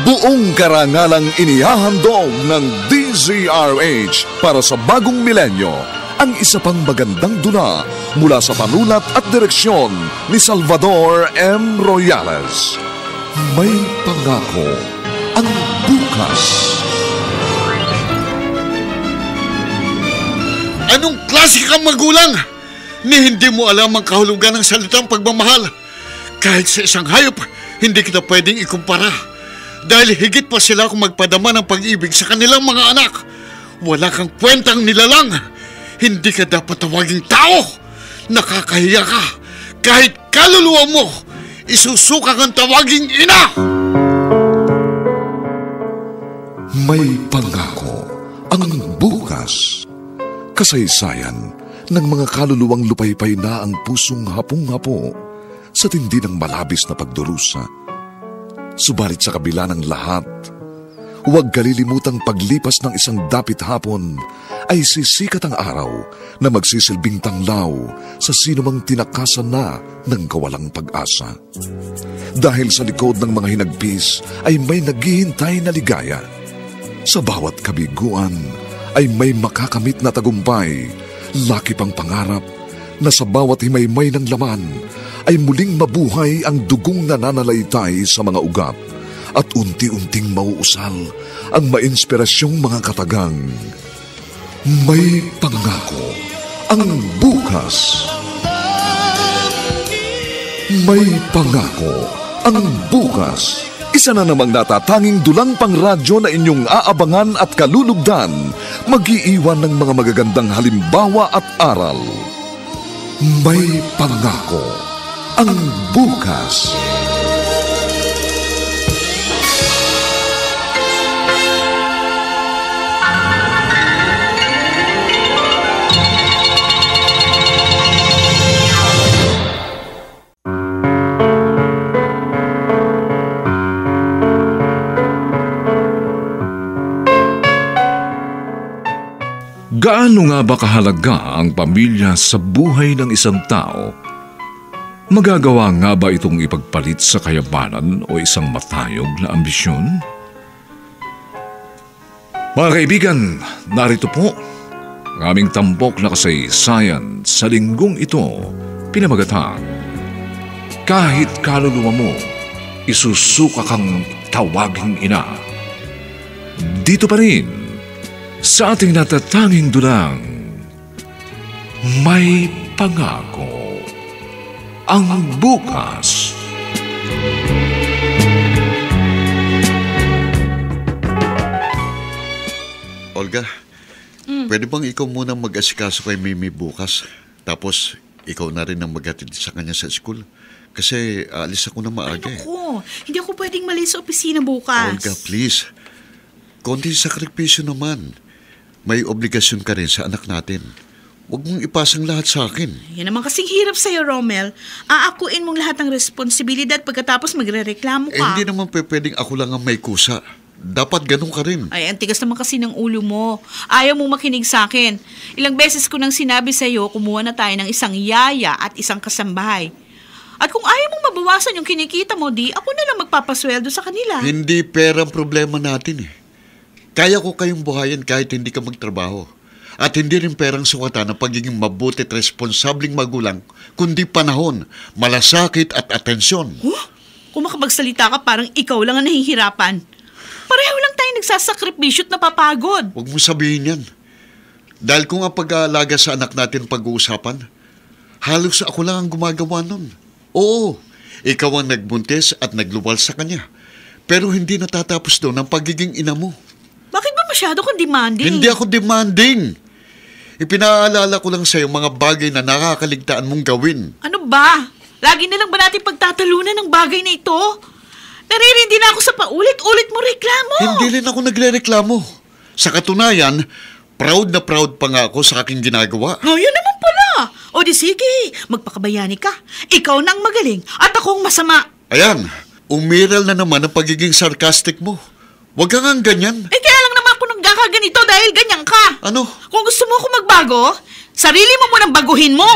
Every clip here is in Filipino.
Buong karangalang inihahandog ng DZRH para sa bagong milenyo ang isa pang magandang dula mula sa panulat at direksyon ni Salvador M. Royales. May pangako ang bukas. Anong klase kang magulang? Ni hindi mo alam ang kahulugan ng salitang pagmamahal. Kahit sa isang hayop, hindi kita pwedeng ikumpara. Dahil higit pa sila kung magpadama ng pag-ibig sa kanilang mga anak. Wala kang kwentang nilalang. Hindi ka dapat tawaging tao. Nakakahiya ka. Kahit kaluluwa mo, isusuka kang tawaging ina. May pangako ang bukas. Kasaysayan ng mga kaluluwang lupaypay na ang pusong hapong-hapo sa tindi ng malabis na pagdurusa. Subalit sa kabila ng lahat, huwag kalilimutang paglipas ng isang dapit hapon ay sisikat ang araw na magsisilbing tanglaw sa sinumang tinakasan na ng kawalang pag-asa. Dahil sa likod ng mga hinagpis ay may naghihintay na ligaya. Sa bawat kabiguan ay may makakamit na tagumpay, laki pang pangarap na sa bawat himaymay ng laman ay muling mabuhay ang dugong nananalaytay sa mga ugat at unti-unting mauusal ang mainspirasyong mga katagang. May pangako ang bukas. May pangako ang bukas. Isa na namang natatanging dulang pangradyo na inyong aabangan at kalulugdan, mag-iiwan ng mga magagandang halimbawa at aral. May pangako ang bukas. Gaano nga ba kahalaga ang pamilya sa buhay ng isang tao? Magagawa nga ba itong ipagpalit sa kayamanan o isang matayog na ambisyon? Mga kaibigan, narito po ang aming tampok na kasaysayan sa linggong ito, pinamagatang Kahit kaluluwa mo, isusuka kang tawaging ina. Dito pa rin sa ating natatanging dulang, May Pangako ang bukas. Olga, pwede bang ikaw muna mag-asikaso kay Mimi bukas? Tapos, ikaw na rin ang maghatid sa kanya sa school? Kasi aalis ako na maaga. Hindi ako pwedeng mali sa opisina bukas. Olga, please. Konti sakripisyo naman. May obligasyon ka rin sa anak natin. Huwag mong ipasang lahat sa akin. Yan naman kasing hirap sa'yo, Romel. Aakuin mong lahat ng responsibilidad pagkatapos magre-reklamo ka. Hindi naman pwedeng ako lang ang may kusa. Dapat ganun ka rin. Ay, ang tigas naman kasi ng ulo mo. Ayaw mong makinig sa akin. Ilang beses ko nang sinabi sa'yo, kumuha na tayo ng isang yaya at isang kasambahay. At kung ayaw mong mabawasan yung kinikita mo, di ako na lang magpapasweldo sa kanila. Hindi pera ang problema natin eh. Kaya ko kayong buhayin kahit hindi ka magtrabaho. At hindi rin perang sukatan ng pagiging mabuti at responsabling magulang, kundi panahon, malasakit at atensyon. Kung makapagsalita ka, parang ikaw lang ang nahihirapan. Pareho lang tayo nagsasakripisyo at napapagod. Huwag mo sabihin yan. Dahil kung ang pag-aalaga sa anak natin pag-uusapan, halos ako lang ang gumagawa nun. Oo, ikaw ang nagbuntis at nagluwal sa kanya. Pero hindi natatapos doon ang pagiging ina mo. Bakit ba masyado kang demanding? Hindi ako demanding. Ipinaalala ko lang sa'yo mga bagay na nakakaligtaan mong gawin. Ano ba? Lagi na lang ba natin pagtatalunan ng bagay na ito? Naririndi na ako sa paulit-ulit mo reklamo. Hindi rin ako nagre-reklamo. Sa katunayan, proud na proud pa nga ako sa aking ginagawa. Oh, yun naman pala. O di sige, magpakabayani ka. Ikaw nang magaling at akong masama. Ayan, umiral na naman ang pagiging sarcastic mo. Huwag kang ang ganyan. Kaya lang naman ako nagkakaganito dahil ganyan ka. Ano? Kung gusto mo ako magbago, sarili mo munang baguhin mo.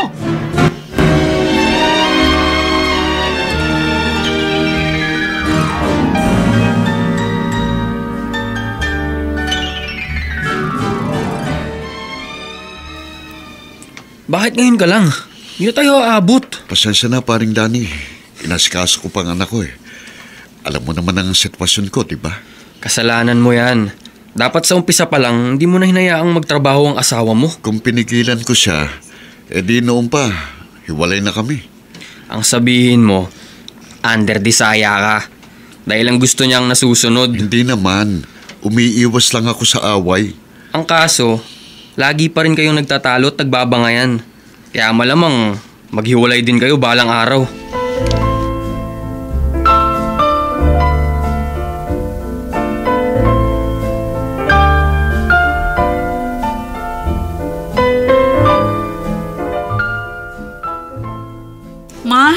Bakit ngayon ka lang? Hindi na tayo aabot. Pasensya na, paring Danny. Inasikaso ko pang anak ko eh. Alam mo naman ang sitwasyon ko, di ba? Kasalanan mo yan. Dapat sa umpisa pa lang, hindi mo na hinayaang magtrabaho ang asawa mo. Kung pinigilan ko siya, di noon pa, hiwalay na kami. Ang sabihin mo, under desire ka. Dahil ang gusto niyang nasusunod. Hindi naman. Umiiwas lang ako sa away. Ang kaso, lagi pa rin kayong nagtatalo at nagbabangayan. Kaya malamang maghiwalay din kayo balang araw. Ma,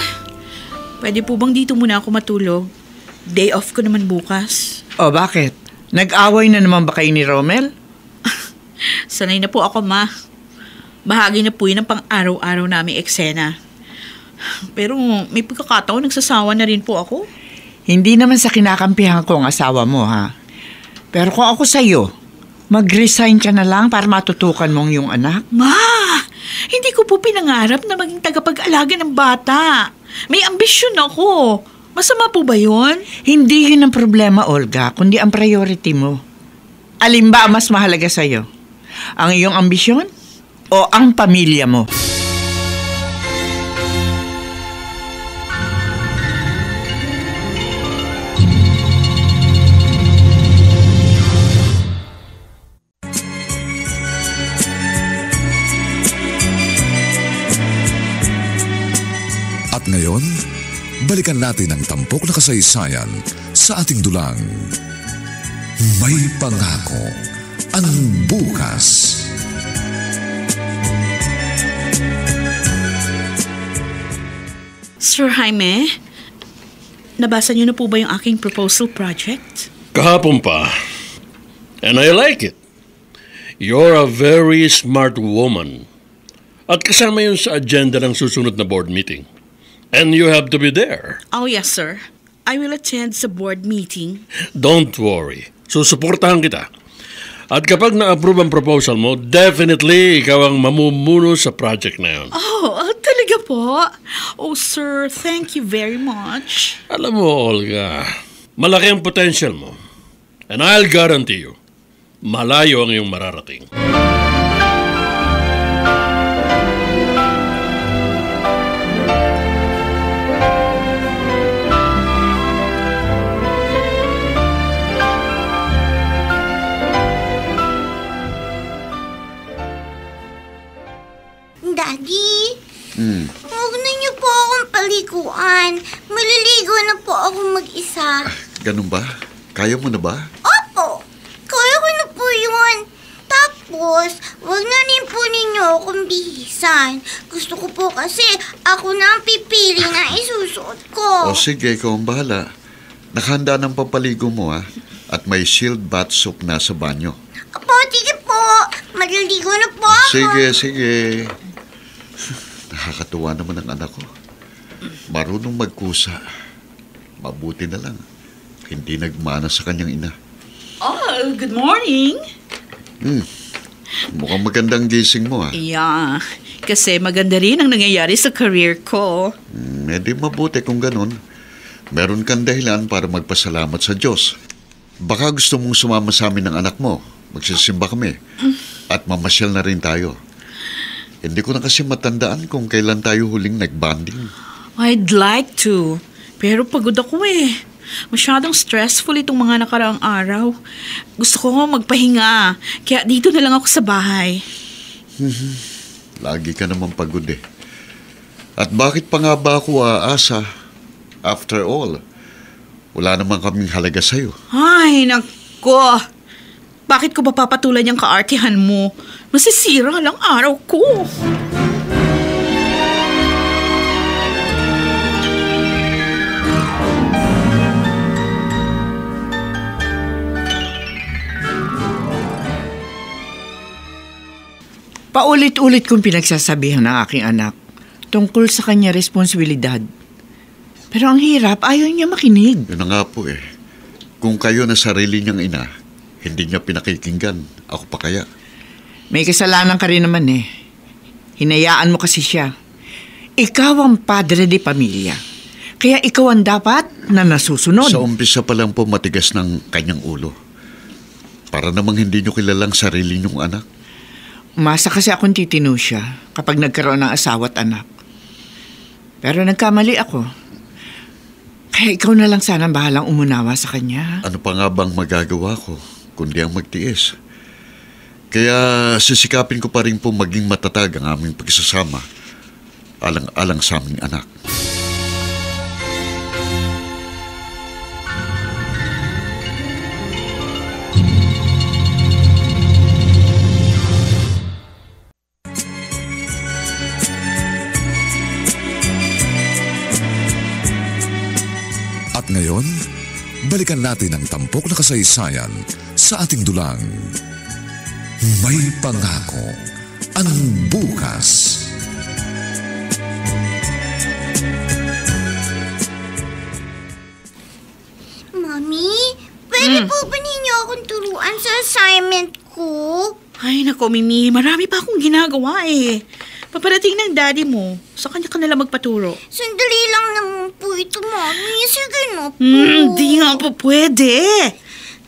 pwede po bang dito muna ako matulog? Day off ko naman bukas. O bakit? Nag-away na naman ba kayo ni Romel? Sanay na po ako, Ma. Bahagi na po yun ng pang-araw-araw naming eksena. Pero may pagkakataon, nagsasawa na rin po ako. Hindi naman sa kinakampihan ko ang asawa mo, ha? Pero kung ako sa'yo, mag-resign ka na lang para matutukan mong yung anak. Ma, hindi ko po pinangarap na maging tagapag-alaga ng bata. May ambisyon ako. Masama po ba yun? Hindi yun ang problema, Olga, kundi ang priority mo. Alin ba ang mas mahalaga sa'yo? Ang iyong ambisyon o ang pamilya mo? At ngayon, balikan natin ang tampok na kasaysayan sa ating dulang. May pangako ang bukas. Sir Jaime, nabasa niyo na po ba yung aking proposal project? Kahapon pa. And I like it. You're a very smart woman. At kasama yun sa agenda ng susunod na board meeting. And you have to be there. Oh, yes, sir. I will attend sa board meeting. Don't worry. Susuportahan kita. At kapag na-approve ang proposal mo, definitely ikaw ang mamumuno sa project na yun. Oh, talaga po? Oh, sir, thank you very much. Alam mo, Olga, malaki ang potential mo. And I'll guarantee you, malayo ang iyong mararating. Daddy, huwag na niyo po akong paliguan. Maliligo na po ako mag-isa. Ganun ba? Kaya mo na ba? Opo, kaya ko na po yun. Tapos, huwag na rin po ninyo akong bihisan. Gusto ko po kasi ako na ang pipili na isusuot ko. O sige, ikaw ang bahala. Nakahanda ng pampaligo mo, ha? At may shield bath soap na sa banyo. Opo, sige po. Maliligo na po ako. Sige. Nakakatuwa naman ang anak ko. Marunong magkusa. Mabuti na lang. Hindi nagmana sa kanyang ina. Oh, good morning. Mukhang magandang gising mo, ha? Yeah, kasi maganda rin ang nangyayari sa career ko. Di mabuti kung ganun. Meron kang dahilan para magpasalamat sa Diyos. Baka gusto mong sumama sa amin ng anak mo. Magsisimba kami. At mamasyal na rin tayo. Hindi ko na kasi matandaan kung kailan tayo huling nag-bonding. I'd like to, pero pagod ako eh. Masyadong stressful itong mga nakaraang araw. Gusto ko magpahinga, kaya dito na lang ako sa bahay. Lagi ka naman pagod eh. At bakit pa nga ba ako aasa? After all, wala naman kaming halaga sa'yo. Ay, nako. Bakit ko ba papatulan yung kaartihan mo? Masisira lang araw ko. Paulit-ulit kong pinagsasabihan ng aking anak tungkol sa kanya responsibilidad. Pero ang hirap, ayaw niya makinig. Yun na nga po eh. Kung kayo na sarili niyang ina, hindi niya pinakikinggan. Ako pa kaya? May kasalanan ka rin naman eh. Hinayaan mo kasi siya. Ikaw ang padre de pamilya. Kaya ikaw ang dapat na nasusunod. Sa umpisa pa lang po matigas ng kanyang ulo. Para namang hindi nyo kilalang sarili nyong anak. Umasa kasi akong titino siya kapag nagkaroon ng asawa at anak. Pero nagkamali ako. Kaya ikaw na lang sana bahalang umunawa sa kanya. Ano pa nga bang magagawa ko kundi ang magtiis? Kaya sisikapin ko pa rin po maging matatag ang aming pagsasama alang-alang sa aming anak. At ngayon, balikan natin ang tampok na kasaysayan sa ating dulang. May pangako ang bukas. Mami, pwede po ba ninyo akong turuan sa assignment ko? Ay, nako, Mimi. Marami pa akong ginagawa eh. Paparating ng daddy mo. Sa kanya ka nalang magpaturo. Sandali lang naman po ito, Mami. Sige na po. Hindi nga po pwede.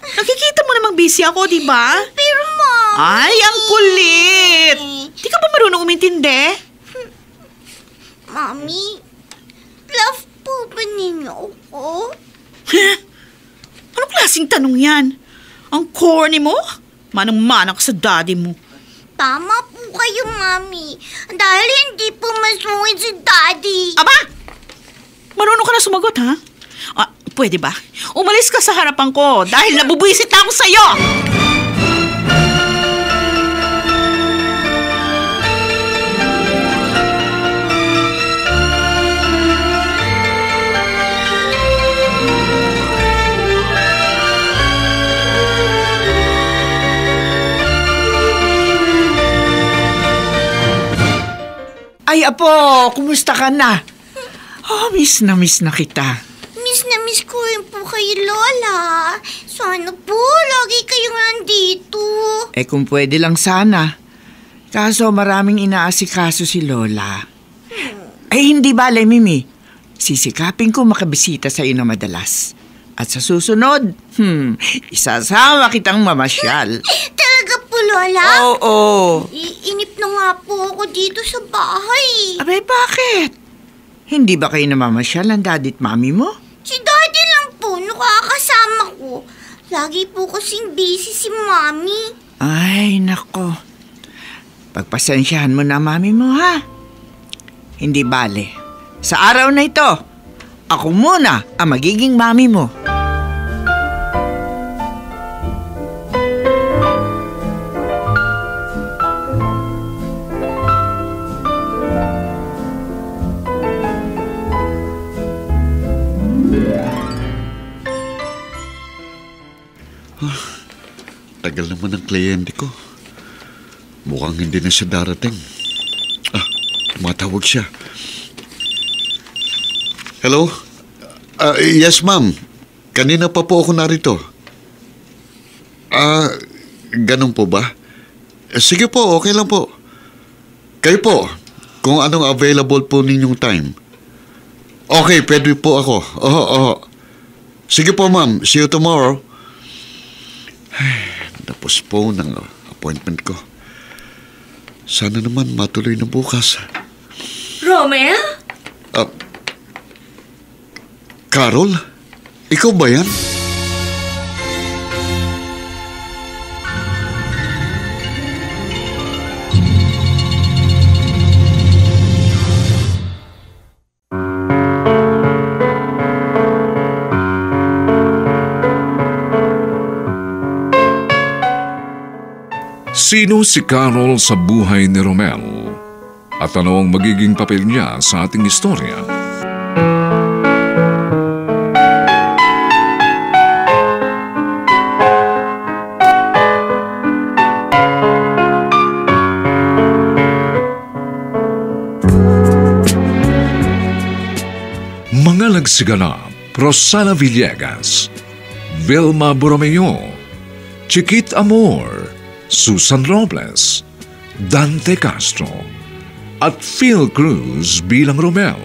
Nakikita mo namang busy ako, di ba? Pero, Mami... Ay, ang kulit! Di ka ba marunong umintindi? Mami, love po ba ninyo ako? Anong klaseng tanong yan? Ang corny mo? Manang-mana ka sa daddy mo. Tama po kayo, Mami. Dahil hindi po masungit si Daddy. Aba! Marunong ka na sumagot, ha? Pwede ba? Umalis ka sa harapan ko dahil nabubwisit na ako sa'yo! Ay, Apo, kumusta ka na? Oh, miss na kita. Miss ko rin po kay Lola. Sana po, lagi kayong nandito. Kung pwede lang sana. Kaso maraming inaasikaso si Lola. Hindi bale, Mimi. Sisikapin ko makabisita sa iyo na madalas. At sa susunod, isasama kitang mamasyal. Talaga po, Lola? Oo. Inip na nga po ako dito sa bahay. Abay, bakit? Hindi ba kayo namamasyal ang daddy at mami mo? Si Daddy lang po, nakakasama ko. Lagi po kasing busy si Mami. Ay, nako. Pagpasensyahan mo na mami mo, ha? Hindi bale. Sa araw na ito, ako muna ang magiging mami mo. Tagal naman ang kliyente ko. Mukhang hindi na siya darating. Tumatawag siya. Hello? Yes, ma'am. Kanina pa po ako narito. Ganun po ba? Sige po, okay lang po. Kayo po, kung anong available po ninyong time. Okay, pwede po ako. Sige po, ma'am. See you tomorrow. Napostpone ang appointment ko. Sana naman matuloy na bukas. Romel? Carol? Ikaw ba yan? Sino si Carol sa buhay ni Romel? At ano ang magiging papel niya sa ating istorya? Mga nagsiganap: Rosana Villegas, Vilma Borromeo, Chiquit Amor, Susan Robles, Dante Castro, at Phil Cruz bilang Romel.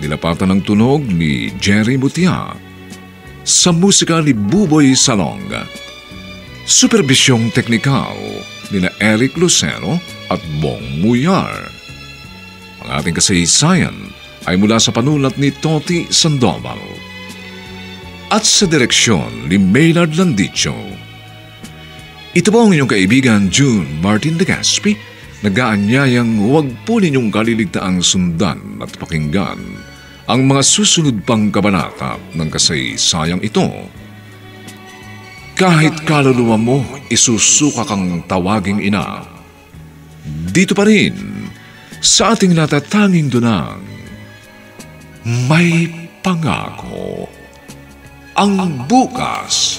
Nilapatan ng tunog ni Jerry Mutia. Sa musika ni Buboy Salong. Superbisyong teknikal nina Eric Lucero at Bong Muyar. Ang ating kasaysayan ay mula sa panulat ni Toti Sandoval at sa direksyon ni Maynard Landicho. Ito po ang inyong kaibigan June Martin Legaspi, nag-aanyayang huwag po ninyong kaliligtaang sundan at pakinggan ang mga susunod pang kabanata ng kasaysayang ito. Kahit kaluluwa mo, isusuka kang tawaging ina. Dito pa rin, sa ating natatanging dunang, may pangako ang bukas.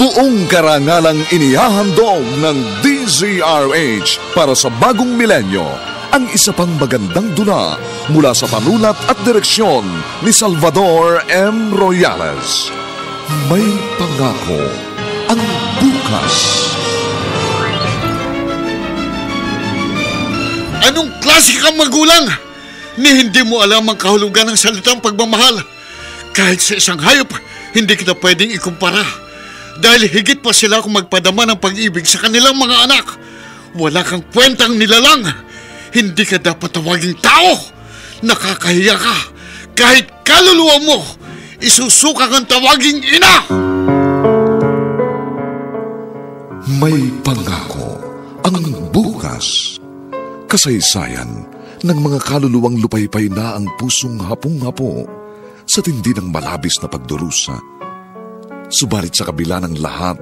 Buong karangalang inihahandog ng DZRH para sa bagong milenyo ang isa pang magandang dula mula sa panulat at direksyon ni Salvador M. Royales. May pangako ang bukas. Anong klase kang magulang? Ni hindi mo alam ang kahulugan ng salitang pagmamahal. Kahit sa isang hayop, hindi kita pwedeng ikumpara. Dahil higit pa sila kung magpadama ng pag-ibig sa kanilang mga anak. Wala kang kwentang nilalang. Hindi ka dapat tawaging tao. Nakakahiya ka. Kahit kaluluwa mo, isusuka kang tawaging ina. May pangako ang bukas. Kasaysayan ng mga kaluluwang lupaypay na ang pusong hapong-hapo sa tindi ng malabis na pagdurusa. Subalit sa kabila ng lahat,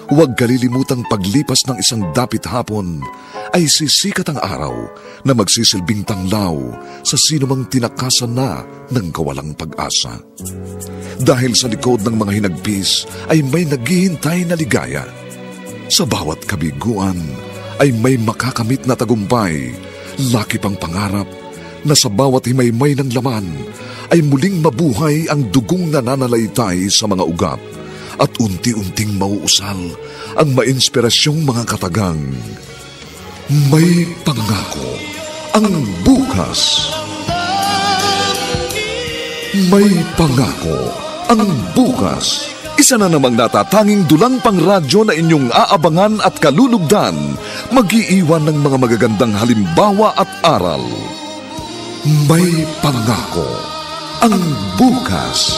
huwag kalilimutang paglipas ng isang dapit hapon ay sisikat ang araw na magsisilbing tanglaw sa sinumang tinakasan na ng kawalang pag-asa. Dahil sa likod ng mga hinagpis ay may naghihintay na ligaya. Sa bawat kabiguan ay may makakamit na tagumpay, laki pang pangarap na sa bawat himaymay ng laman ay muling mabuhay ang dugong nananalaytay sa mga ugat at unti-unting mauusal ang mainspirasyong mga katagang. May pangako ang bukas. May pangako ang bukas. Isa na namang natatanging dulang pangradyo na inyong aabangan at kalulugdan, mag-iiwan ng mga magagandang halimbawa at aral. May pangako ang bukas.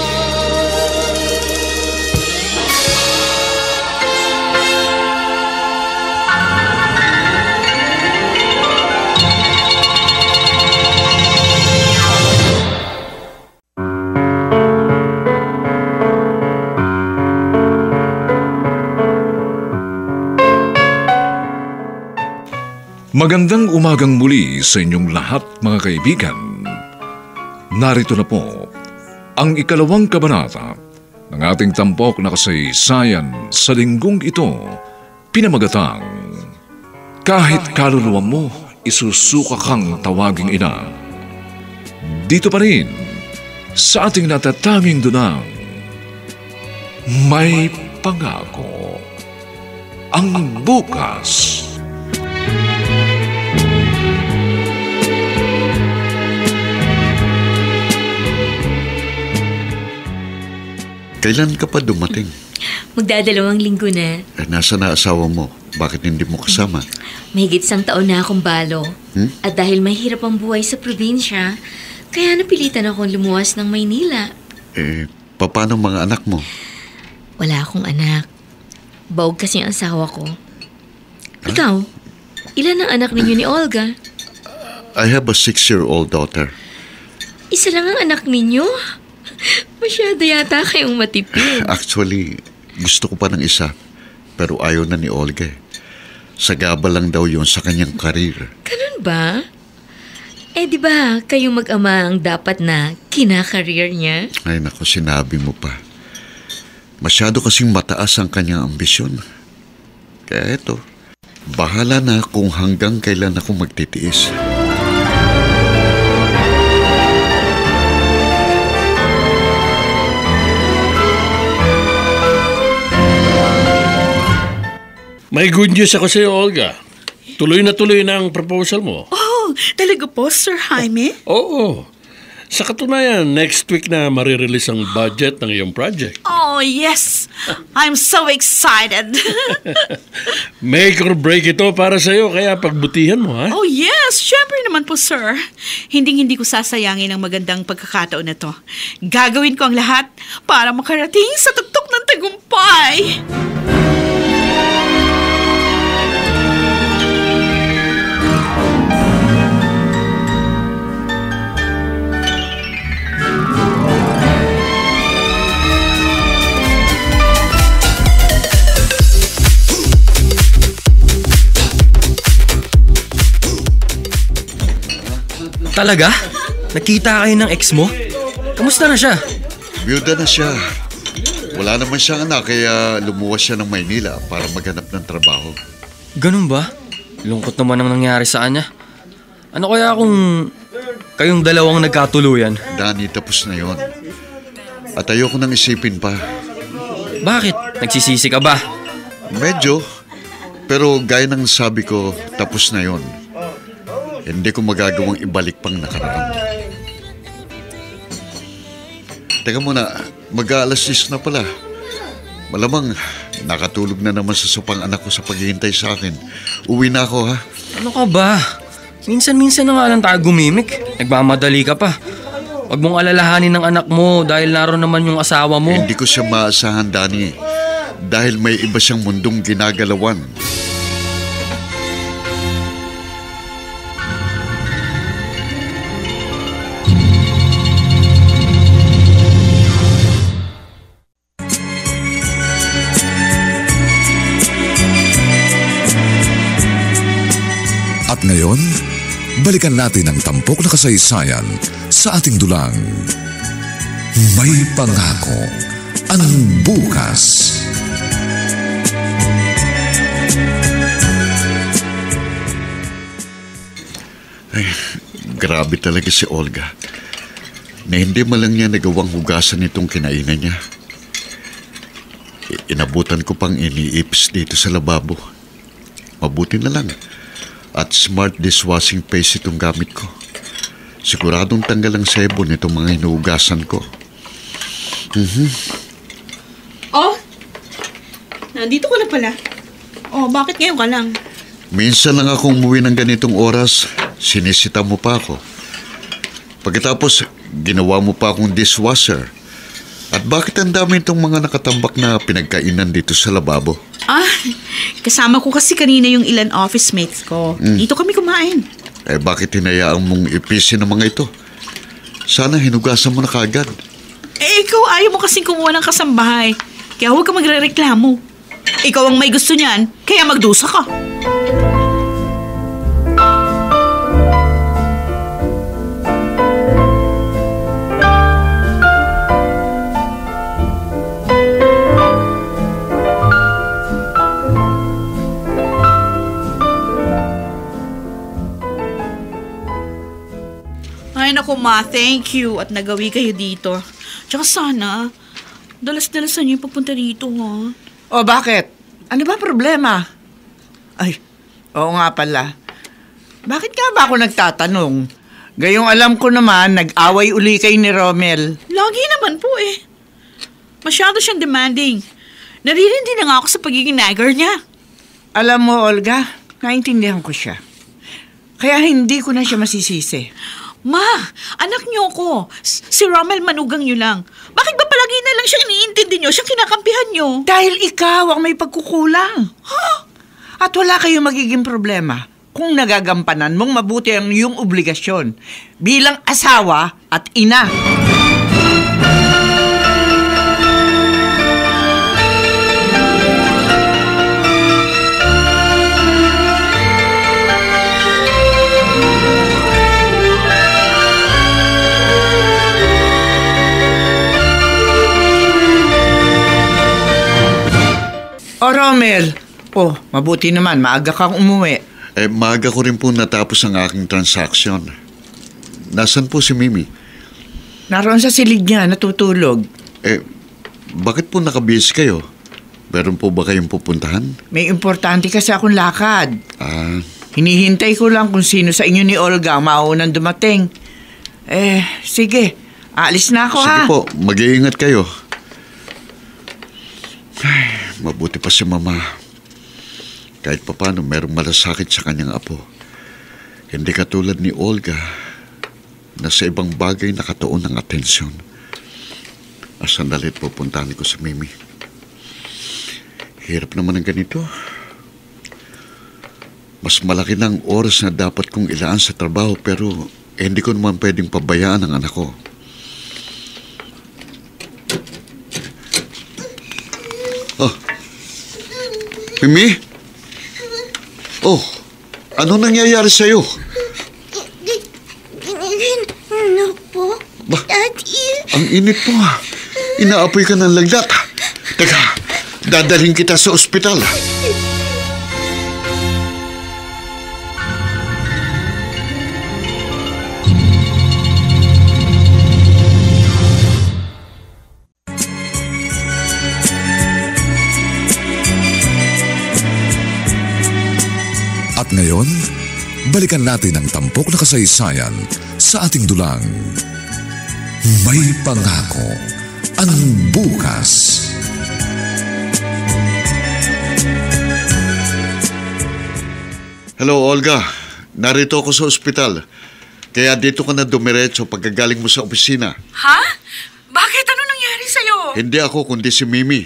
Magandang umagang muli sa inyong lahat, mga kaibigan. Narito na po ang ikalawang kabanata ng ating tampok na kasaysayan sa linggong ito, pinamagatang Kahit kaluluwa mo, isusuka kang tawaging ina. Dito pa rin sa ating natatanging dunang, may pangako ang bukas. Kailan ka pa dumating? Magdadalawang linggo na. Nasa na asawa mo? Bakit hindi mo kasama? Mahigit 1 taon na akong balo. At dahil mahirap ang buhay sa probinsya, kaya napilitan akong lumuwas ng Maynila. Paano mga anak mo? Wala akong anak. Baog kasi ang asawa ko. Ikaw, ilan ang anak ninyo ni Olga? I have a 6-year-old daughter. Isa lang ang anak ninyo? Masyado yata kayong matipid. Actually, gusto ko pa ng isa. Pero ayaw na ni Olga. Sagabal lang daw yun sa kanyang karir. Ganun ba? Di ba kayong mag-ama ang dapat na kinakareer niya? Ay naku, sinabi mo pa. Masyado kasing mataas ang kanyang ambisyon. Kaya eto, Bahala na kung hanggang kailan ako magtitiis. May good news ako sa iyo, Olga. Tuloy na ang proposal mo. Oh, talaga po, Sir Jaime? Oo. Sa katunayan, next week na marirelease ang budget ng iyong project. Oh, yes. I'm so excited. Make or break ito para sa iyo, kaya pagbutihan mo, ha? Oh, yes. Siyempre naman po, sir. Hindi ko sasayangin ang magandang pagkakataon na to. Gagawin ko ang lahat para makarating sa tuktok ng tagumpay. Talaga? Nakita kayo ng ex mo? Kamusta na siya? Byuda na siya. Wala naman siyang anak kaya lumuwas siya ng Maynila para maghanap ng trabaho. Ganun ba? Lungkot naman ang nangyari sa kanya. Ano kaya kung kayong dalawang nagkatuluyan? Danny, tapos na yon. At ayoko nang isipin pa. Bakit? Nagsisisi ka ba? Medyo. Pero gaya ng sabi ko, tapos na yon. Hindi ko magagawang ibalik pang nakaraan. Teka muna, mag-aalas 10 na pala. Malamang nakatulog na naman sa supang anak ko sa paghihintay sa akin. Uwi na ako, ha? Ano ka ba? Minsan-minsan na nga lang tayo gumimik. Nagmamadali ka pa. Huwag mong alalahanin ng anak mo dahil naroon naman yung asawa mo. Hindi ko siya maasahan, Danny. Dahil may iba siyang mundong ginagalawan. At ngayon, balikan natin ang tampok na kasaysayan sa ating dulang. May pangako ang bukas. Ay, grabe talaga si Olga. Na hindi man lang niya nagawang hugasan itong kinainan niya. Inabutan ko pang iniipis dito sa lababo. Mabuti na lang. At smart dishwashing paste itong gamit ko. Siguradong tanggal ang sebon itong mga hinuhugasan ko. Oh, nandito ko na pala. Oh, bakit ngayon ka lang? Minsan lang akong umuwi ng ganitong oras, sinisita mo pa ako. Pagkatapos, ginawa mo pa akong dishwasher. At bakit ang dami itong mga nakatambak na pinagkainan dito sa lababo? Ah, kasama ko kasi kanina yung ilan office mates ko. Dito kami kumain. Eh bakit hinayaan mong ipisin ang mga ito? Sana hinugasan mo na kagad. Eh, ikaw ayaw mo kasing kumuha ng kasambahay. Kaya huwag ka magre-reklamo. Ikaw ang may gusto niyan, kaya magdusa ka. Ay, naku ma, thank you at nagawi kayo dito. Tsaka sana, dalas-dalasan niyo yung pagpunta rito, ha? O bakit? Ano ba problema? Ay, oo nga pala. Bakit nga ba ako nagtatanong? Gayong alam ko naman, nag-away uli kayo ni Romel. Lagi naman po eh. Masyado siyang demanding. Naririndi na nga ako sa pagiging nagger niya. Alam mo, Olga, naintindihan ko siya. Kaya hindi ko na siya masisisi. Ma, anak niyo ko. Si Romel manugang niyo lang. Bakit ba palagi na lang siyang iniintindi niyo, siyang kinakampihan niyo? Dahil ikaw ang may pagkukulang. At wala kayong magiging problema kung nagagampanan mong mabuti ang iyong obligasyon bilang asawa at ina. O Romel, Oh, mabuti naman. Maaga kang umuwi. Maaga ko rin po natapos ang aking transaksyon. Nasaan po si Mimi? Naroon sa silid niya, natutulog. Bakit po nakabihis kayo? Meron po ba kayong pupuntahan? May importante kasi akong lakad. Ah, Hinihintay ko lang kung sino sa inyo ni Olga ang maunang dumating. Sige. Aalis na ako, sige ha? po, mag-iingat kayo. Ay, mabuti pa si Mama. Kahit papano, merong malasakit sa kanyang apo. Hindi katulad ni Olga na sa ibang bagay nakatuon ng atensyon. Sandalit pupuntahan ko si Mimi. Hirap naman ang ganito. Mas malaki na ang oras na dapat kong ilaan sa trabaho pero hindi ko naman pwedeng pabayaan ang anak ko. Mimi? Ano nangyayari sa'yo? Ano po? Daddy? Ang init po. Inaapoy ka ng lagnat. Teka, dadalhin kita sa ospital. At ngayon, balikan natin ang tampok na kasaysayan sa ating dulang. May pangako ang bukas. Hello, Olga. Narito ako sa ospital. Kaya dito ka na dumiretso pagkagaling mo sa opisina. Ha? Bakit? Ano nangyari sa'yo? Hindi ako, kundi si Mimi.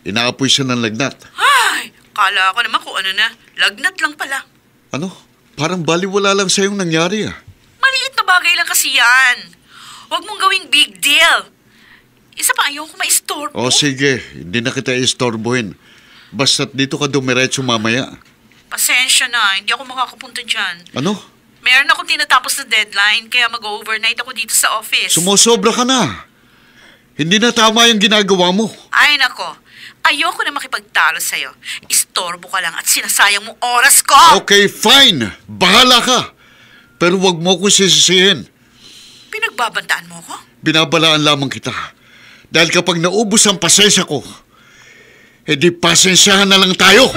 Inaapoy siya ng lagnat. Ay, kala ko naman kung ano na. Lagnat lang pala. Ano? Parang baliwala lang sa'yong nangyari ah. Maliit na bagay lang kasi yan. Huwag mong gawing big deal. Isa pa ayaw ko ma-istorbo. Sige. Hindi na kita istorbohin. Basta't dito ka dumiretso mamaya. Pasensya na, hindi ako makakapunta dyan. Ano? Meron akong tinatapos na deadline, kaya mag-overnight ako dito sa office. Sumosobra ka na. Hindi na tama yung ginagawa mo. Ay nako, ayoko na makipagtalo sa'yo. Istorbo ka lang at sinasayang mo oras ko. Okay, fine. Bahala ka. Pero wag mo ko sisisihin. Pinagbabantaan mo ko? Binabalaan lamang kita. Dahil kapag naubos ang pasensya ko, edi pasensyahan na lang tayo.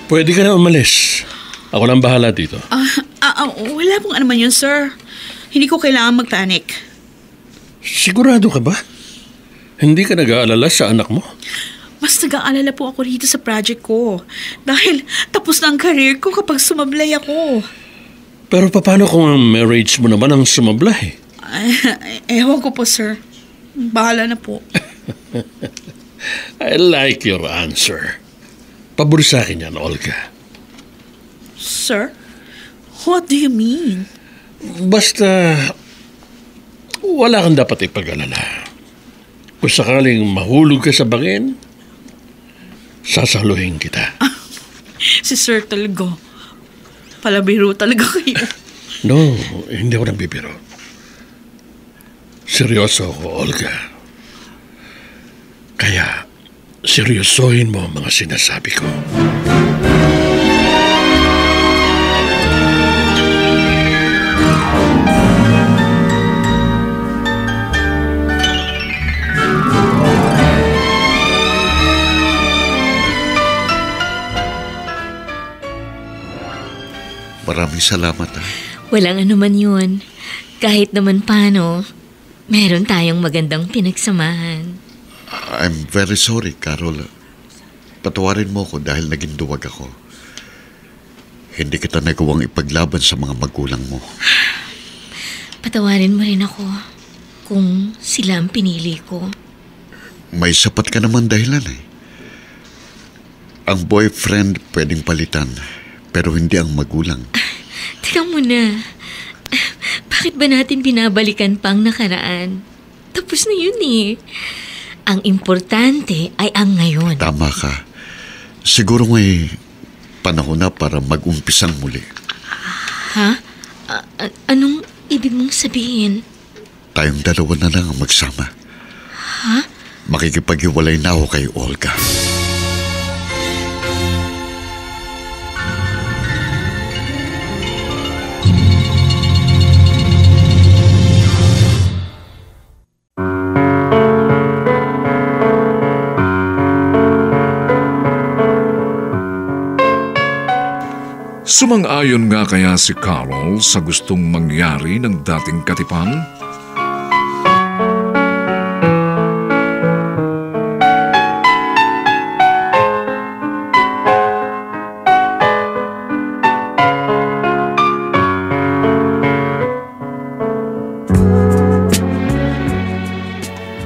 Pwede ka na umalis. Ako lang bahala dito. Wala pong ano man yun, sir. Hindi ko kailangan magpanik. Sigurado ka ba? Hindi ka nag-aalala sa anak mo? Mas nag-aalala po ako rito sa project ko. Dahil tapos na ang career ko kapag sumablay ako. Pero paano kung ang marriage mo naman ang sumablay? Ewan ko po, sir. Bahala na po. I like your answer. Pabor sa akin yan, Olga. Sir? What do you mean? Basta, wala kang dapat ipag-alala. Kung sakaling mahulog ka sa bangin, sasaluhin kita. Si Sir talaga. Palabiro talaga kayo. No, hindi ako nagbibiro. Seryoso ako, Olga. Kaya, seryosohin mo ang mga sinasabi ko. Maraming salamat. Walang anuman yun. Kahit naman paano, meron tayong magandang pinagsamahan. I'm very sorry, Carol. Patawarin mo ko dahil naging duwag ako. Hindi kita nagawang ipaglaban sa mga magulang mo. Patawarin mo rin ako kung sila ang pinili ko. May sapat ka naman dahilan eh. Ang boyfriend pwedeng palitan, pero hindi ang magulang. Teka muna. Bakit ba natin binabalikan pa ang nakaraan? Tapos na yun eh. Ang importante ay ang ngayon. Tama ka. Siguro may panahon na para mag-umpisang muli. Ha? Anong ibig mong sabihin? Tayong dalawa na lang ang magsama. Ha? Makikipaghiwalay na ako kay Olga. Sumang-ayon nga kaya si Carol sa gustong mangyari ng dating katipan?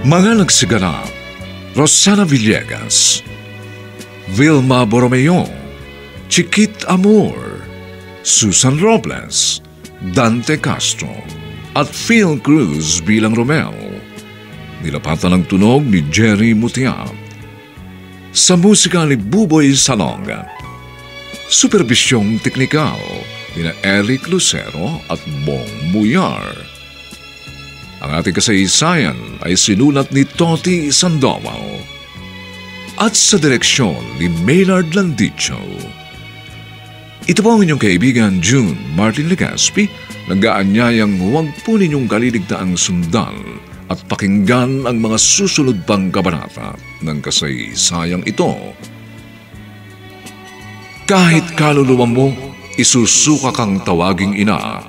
Mga nagsiganap: Rosana Villegas, Vilma Borromeo, Chiquit Amor, Susan Robles, Dante Castro, at Phil Cruz bilang Romel. Nilapatan ng tunog ni Jerry Mutiat. Sa musika ni Buboy Salonga. Superbisyong teknikal ni Eric Lucero at Bong Muyar. Ang ating kasaysayan ay sinulat ni Toti Sandoval at sa direksyon ni Maynard Landicho. Ito po ang inyong kaibigan June Martin Legaspi, nag-aanyayang huwag po ninyong kaliligtaang sundan at pakinggan ang mga susunod pang kabanata ng kasaysayang ito. Kahit kaluluwa mo, isusuka kang tawaging ina.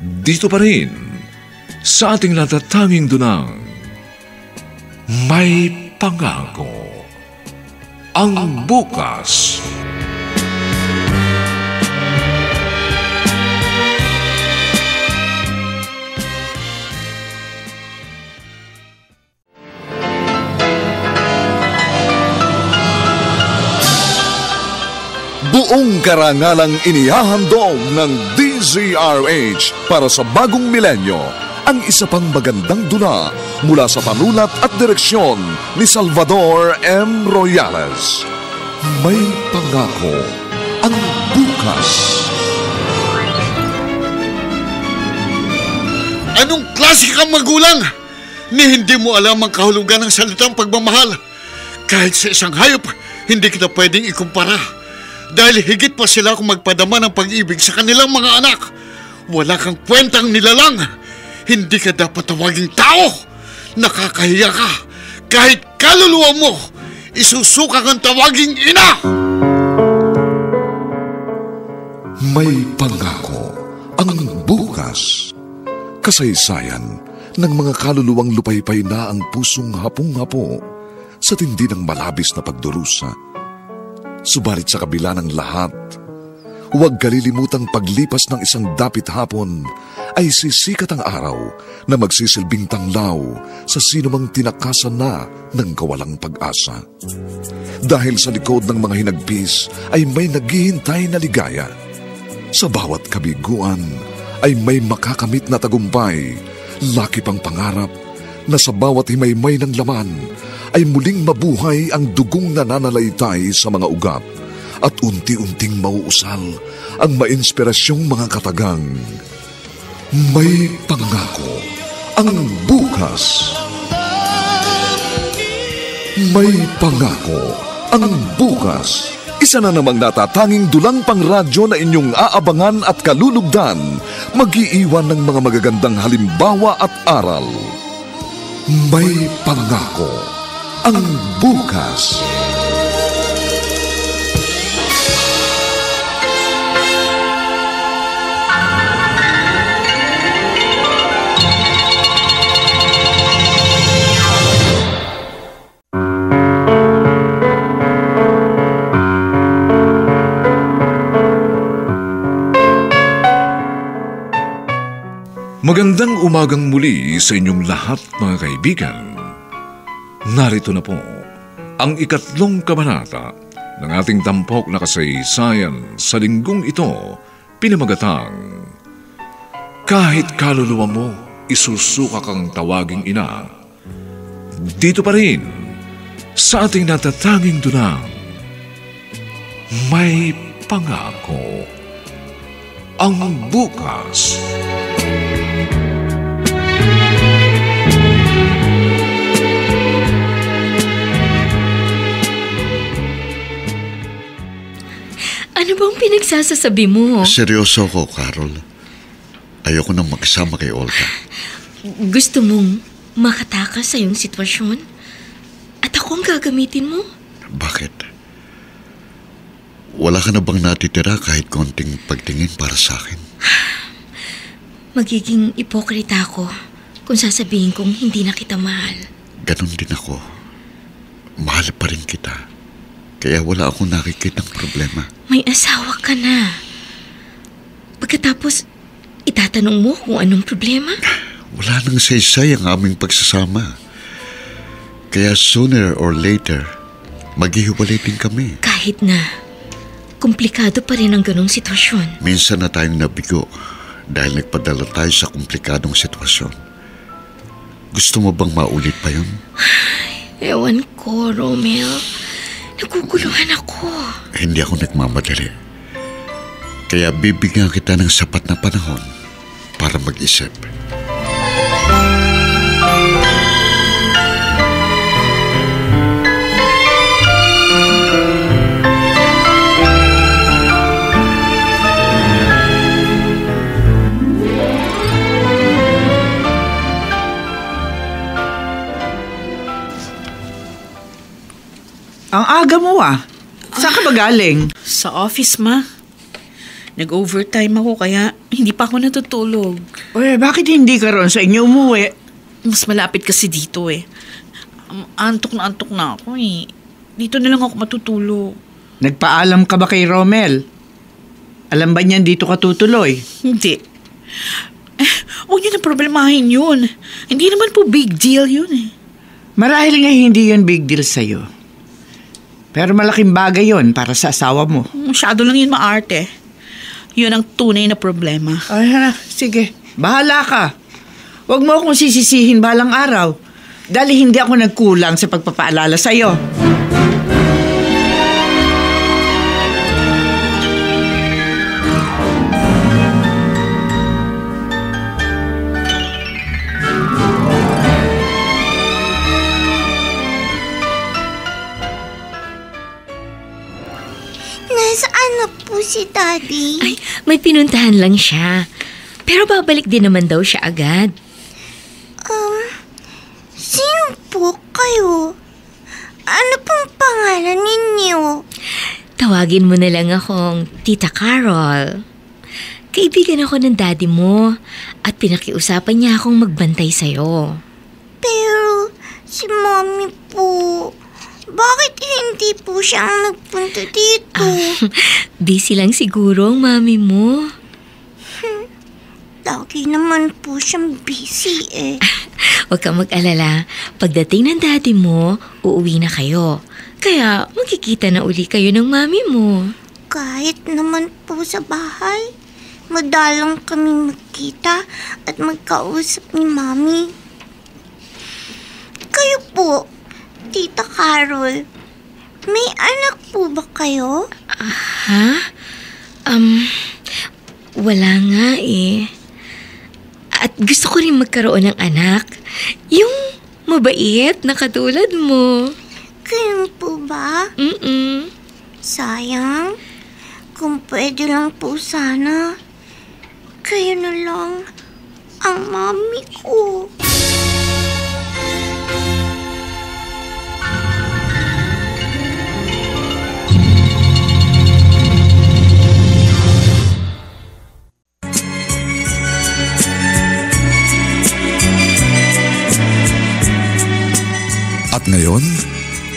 Dito pa rin, sa ating natatanging dunang, may pangako. Ang bukas. Buong karangalang inihahandog ng DZRH para sa bagong milenyo ang isa pang magandang dula mula sa panulat at direksyon ni Salvador M. Royales. May pangako ang bukas. Anong klase kang magulang? Ni hindi mo alam ang kahulugan ng salitang pagmamahal. Kahit sa isang hayop, hindi kita pwedeng ikumpara. Dahil higit pa sila kung magpadama ng pag-ibig sa kanilang mga anak. Wala kang kwentang nilalang. Hindi ka dapat tawaging tao. Nakakahiya ka. Kahit kaluluwa mo, isusuka kang tawaging ina. May pangako ang bukas. Kasaysayan ng mga kaluluwang lupaypay na ang pusong hapong-hapo sa tindi ng malabis na pagdurusa. Subalit sa kabila ng lahat, huwag kalilimutang paglipas ng isang dapit hapon ay sisikat ang araw na magsisilbing tanglaw sa sinumang tinakasan na ng kawalang pag-asa. Dahil sa likod ng mga hinagpis ay may naghihintay na ligaya. Sa bawat kabiguan ay may makakamit na tagumpay, laki pang pangarap na sa bawat himaymay ng laman ay muling mabuhay ang dugong nananalaytay sa mga ugat at unti-unting mauusal ang mainspirasyong mga katagang. May pangako ang bukas. May pangako ang bukas. Isa na namang natatanging dulang pangradyo na inyong aabangan at kalulugdan, mag-iiwan ng mga magagandang halimbawa at aral. May pangako ang bukas. Magandang umagang muli sa inyong lahat, mga kaibigan. Narito na po ang ikatlong kabanata ng ating tampok na kasaysayan sa linggong ito, pinamagatang kahit kaluluwa mo isusuka kang tawaging ina, dito pa rin sa ating natatanging dunang may pangako ang bukas. Ano bang pinagsasasabi mo? Seryoso ko, Carol. Ayoko nang magsama kay Olga. Gusto mong makatakas sa iyong sitwasyon? At ako ang gagamitin mo? Bakit? Wala ka na bang natitira kahit konting pagtingin para sa akin? Magiging ipokrita ako kung sasabihin kong hindi na kita mahal. Ganon din ako. Mahal pa rin kita. Kaya wala akong nakikitang problema. May asawa ka na. Pagkatapos, itatanong mo kung anong problema? Wala nang saysay ang aming pagsasama. Kaya sooner or later, maghihiwalay din kami. Kahit na, komplikado pa rin ang ganong sitwasyon. Minsan na tayong nabigo dahil nagpadala tayo sa komplikadong sitwasyon. Gusto mo bang maulit pa yun? Ewan ko, Romel. Naguguluhan ako. Hindi ako nagmamadali. Kaya bibigyan kita ng sapat na panahon para mag-isip. Ang aga mo Saan ka ba galing? Sa office, ma. Nag-overtime ako kaya hindi pa ako natutulog. Uy, bakit hindi ka ron sa inyo umuwi? Mas malapit kasi dito eh. Antok na ako eh. Dito na lang ako matutulog. Nagpaalam ka ba kay Romel? Alam ba niyan dito ka tutuloy? Hindi. Huwag niyo na problemahin yun. Hindi naman po big deal yun eh. Marahil nga hindi yun big deal sa'yo. Pero malaking bagay yun para sa asawa mo. Masyado lang yun maarte. Yun ang tunay na problema. Ay, sige. Bahala ka. Huwag mo akong sisisihin balang araw. Dahil hindi ako nagkulang sa pagpapaalala sa'yo. Nasaan na po si Daddy? Ay, may pinuntahan lang siya. Pero babalik din naman daw siya agad. Sino po kayo? Ano pong pangalan ninyo? Tawagin mo na lang akong Tita Carol. Kaibigan ako ng daddy mo at pinakiusapan niya akong magbantay sa'yo. Pero si Mommy po, bakit hindi po siya ang nagpunta dito? Busy lang siguro ang mami mo. Lagi naman po siyang busy eh. Huwag kang mag-alala. Pagdating ng daddy mo, uuwi na kayo. Kaya magkikita na uli kayo ng mami mo. Kahit naman po sa bahay, madalang kami magkita at magkausap ni Mami. Kayo po, Tita Carol, may anak po ba kayo? Ha? Wala nga eh. At gusto ko rin magkaroon ng anak. Yung mabait na katulad mo. Kayo po ba? Sayang. Kung pwede lang po sana, kayo na lang ang mami ko. At ngayon,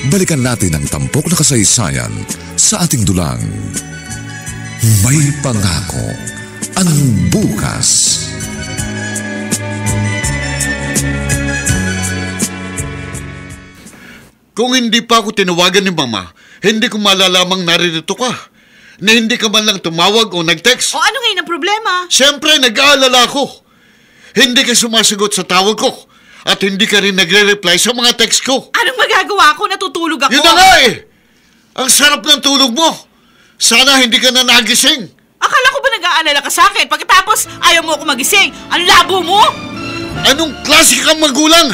balikan natin ang tampok na kasaysayan sa ating dulang. May pangako ang bukas. Kung hindi pa ako tinawagan ni Mama, hindi ko malalamang naririto ka. na hindi ka man lang tumawag o nag-text? O ano ngayon ang problema? Siyempre, nag-aalala ako. Hindi ka sumasagot sa tawag ko at hindi ka rin nagre-reply sa mga text ko. Anong magagawa ko? Natutulog ako. Yun na nga eh! Ang sarap ng tulog mo. Sana hindi ka na nagising. Akala ko ba nag-aalala ka sa akin? Pagkatapos, ayaw mo ako magising. Ang labo mo! Anong klase kang magulang?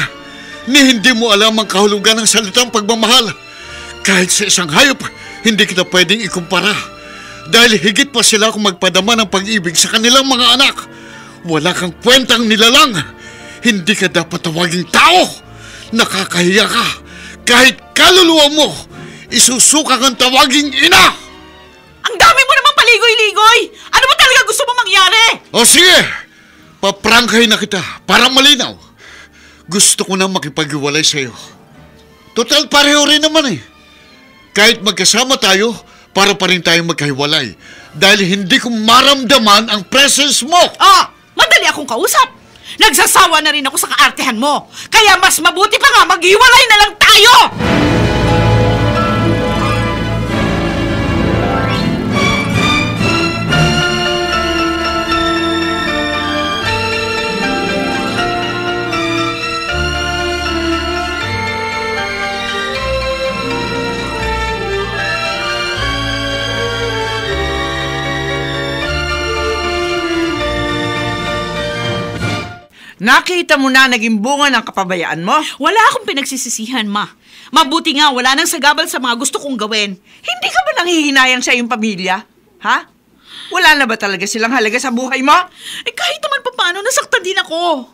Ni hindi mo alam ang kahulugan ng salitang pagmamahal. Kahit sa isang hayop, hindi kita pwedeng ikumpara. Dahil higit pa sila kung magpadama ng pag-ibig sa kanilang mga anak. Wala kang kwentang nilalang. Hindi ka dapat tawaging tao. Nakakahiya ka. Kahit kaluluwa mo, isusuka kang tawaging ina. Ang dami mo namang paligoy-ligoy! Ano ba talaga gusto mo mangyari? O sige, paprangkay na kita para malinaw. Gusto ko nang makipag-iwalay sa'yo. Total pareho rin naman eh. Kahit magkasama tayo, para pa rin tayong magkahiwalay. Dahil hindi ko maramdaman ang presence mo. Madali akong kausap. Nagsasawa na rin ako sa kaartehan mo. Kaya mas mabuti pa nga maghiwalay na lang tayo! Nakita mo na naging bunga ng kapabayaan mo? Wala akong pinagsisisihan, Ma. Mabuti nga wala nang sagabal sa mga gusto kong gawin. Hindi ka ba nanghihinayang sa iyong pamilya? Ha? Wala na ba talaga silang halaga sa buhay mo? Kahit naman paano, nasaktan din ako.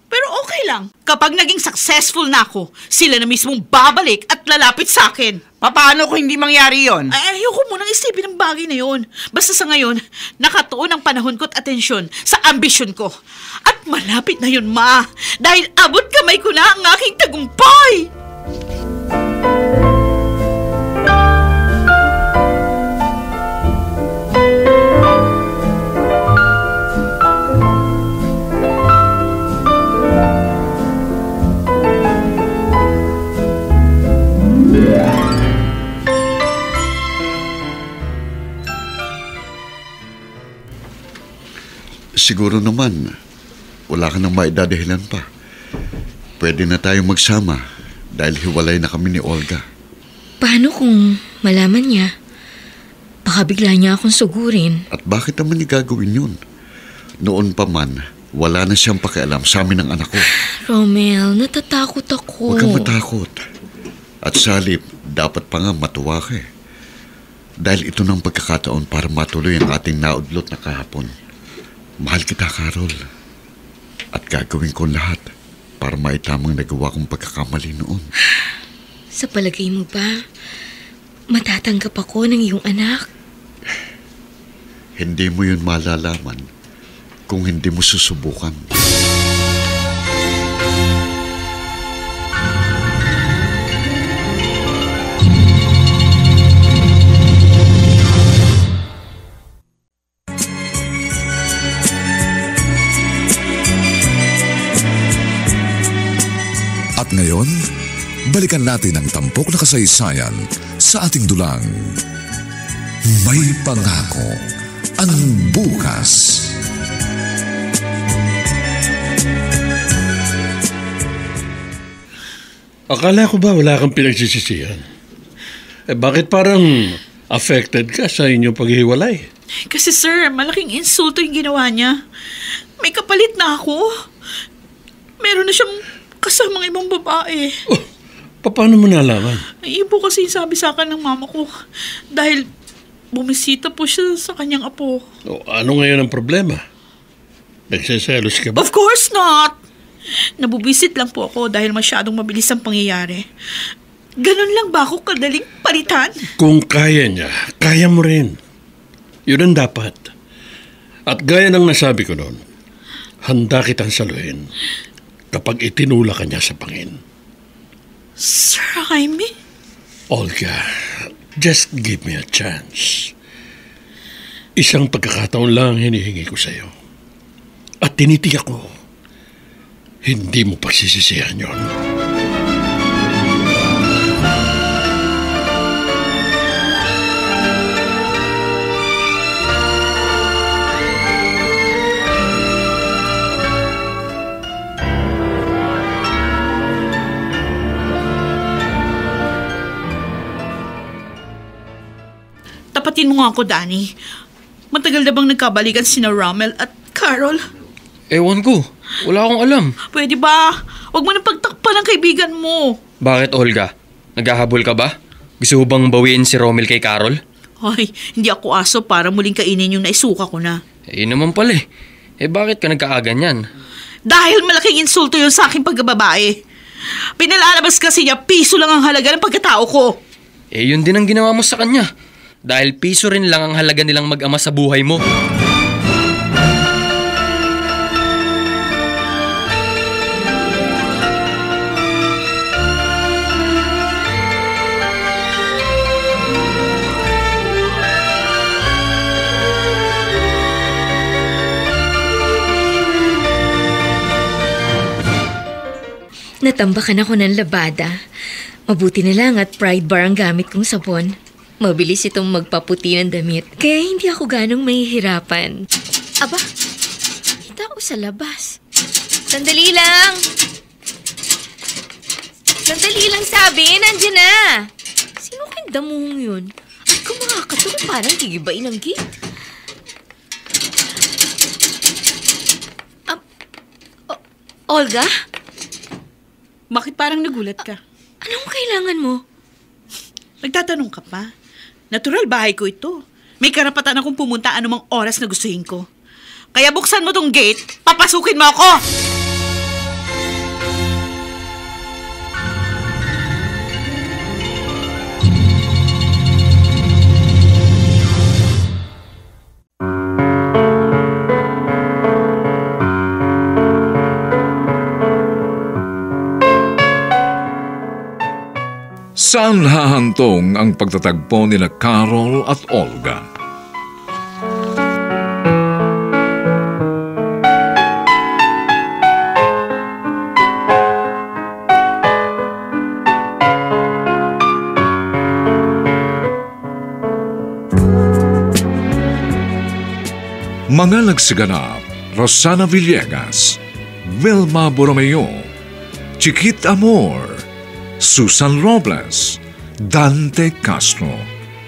Pero okay lang. Kapag naging successful na ako, sila na mismong babalik at lalapit sa akin. Paano kung hindi mangyari yon? Ayoko munang isipin ang bagay na yon. Basta sa ngayon, nakatuon ang panahon ko at atensyon sa ambisyon ko. At malapit na yun, Ma. Dahil abot kamay ko na ang aking tagumpay. Siguro naman, wala ka nang maidadahilan pa. Pwede na tayong magsama dahil hiwalay na kami ni Olga. Paano kung malaman niya? Baka bigla niya akong sugurin. At bakit naman niya gagawin yun? Noon pa man, wala na siyang pakialam sa amin ng anak ko. Romel, natatakot ako. Huwag kang matakot. At sa halip, dapat pa nga matuwa ka eh. Dahil ito ng pagkakataon para matuloy ang ating naudlot na kahapon. Mahal kita, Carol. At gagawin ko lahat para maitamang nagawa kong pagkakamali noon. Sa palagay mo ba, matatanggap ako ng iyong anak? Hindi mo yun malalaman kung hindi mo susubukan. At ngayon, balikan natin ang tampok na kasaysayan sa ating dulang. May pangako ang bukas. Akala ko ba wala kang pinagsisisihan? Bakit parang affected ka sa inyong paghihiwalay? Kasi sir, malaking insulto yung ginawa niya. May kapalit na ako. Meron na siyang kasamang ibang babae. Paano mo nalaman? Ibo kasi sabi sa akin ng mama ko. Dahil bumisita po siya sa kanyang apo. Ano ngayon ang problema? Nagsiselos ka ba? Of course not! Nabubisit lang po ako dahil masyadong mabilis ang pangyayari. Ganun lang ba ako kadaling palitan? Kung kaya niya, kaya mo rin. Yun ang dapat. At gaya ng nasabi ko noon, handa kitang saluhin kapag itinula ka niya sa pangin. Sir Jaime? Olga, just give me a chance. Isang pagkakataon lang hinihingi ko sa'yo. At tinitiyak ko, hindi mo pagsisisihan yun. Sagutin mo nga ako, Danny. Matagal na bang nagkabalikan sina Rommel at Carol? Ewan ko. Wala akong alam. Pwede ba? Huwag mo nang pagtakpan ng kaibigan mo. Bakit, Olga? Naghahabol ka ba? Gusto mo bang bawiin si Rommel kay Carol? Ay, hindi ako aso para muling kainin yung naisuka ko na. Yun naman pala eh. Bakit ka nagkaaganyan? Dahil malaking insulto yun sa aking pagkababae. Pinalalabas kasi niya piso lang ang halaga ng pagkatao ko. Yun din ang ginawa mo sa kanya. Dahil piso rin lang ang halaga nilang mag-ama sa buhay mo. Natambakan ako ng labada. Mabuti na lang at Pride Bar ang gamit kong sabon. Mabilis itong magpaputi ng damit, kaya hindi ako ganong mahihirapan. Aba, kita ko sa labas. Sandali lang! Sandali lang sabi, nandiyan na! Sino kayong damuhong yun? At kung makakatulong parang gigibain ang gate. Olga? Bakit parang nagulat ka? Anong kailangan mo? Nagtatanong ka pa? Natural, bahay ko ito. May karapatan akong pumunta anumang oras na gustuhin ko. Kaya buksan mo tong gate, papasukin mo ako! Saan hahantong ang pagtatagpo nila Carol at Olga? Mga nagsiganap: Rosana Villegas, Vilma Borromeo, Chiquit Amor, Susan Robles, Dante Castro,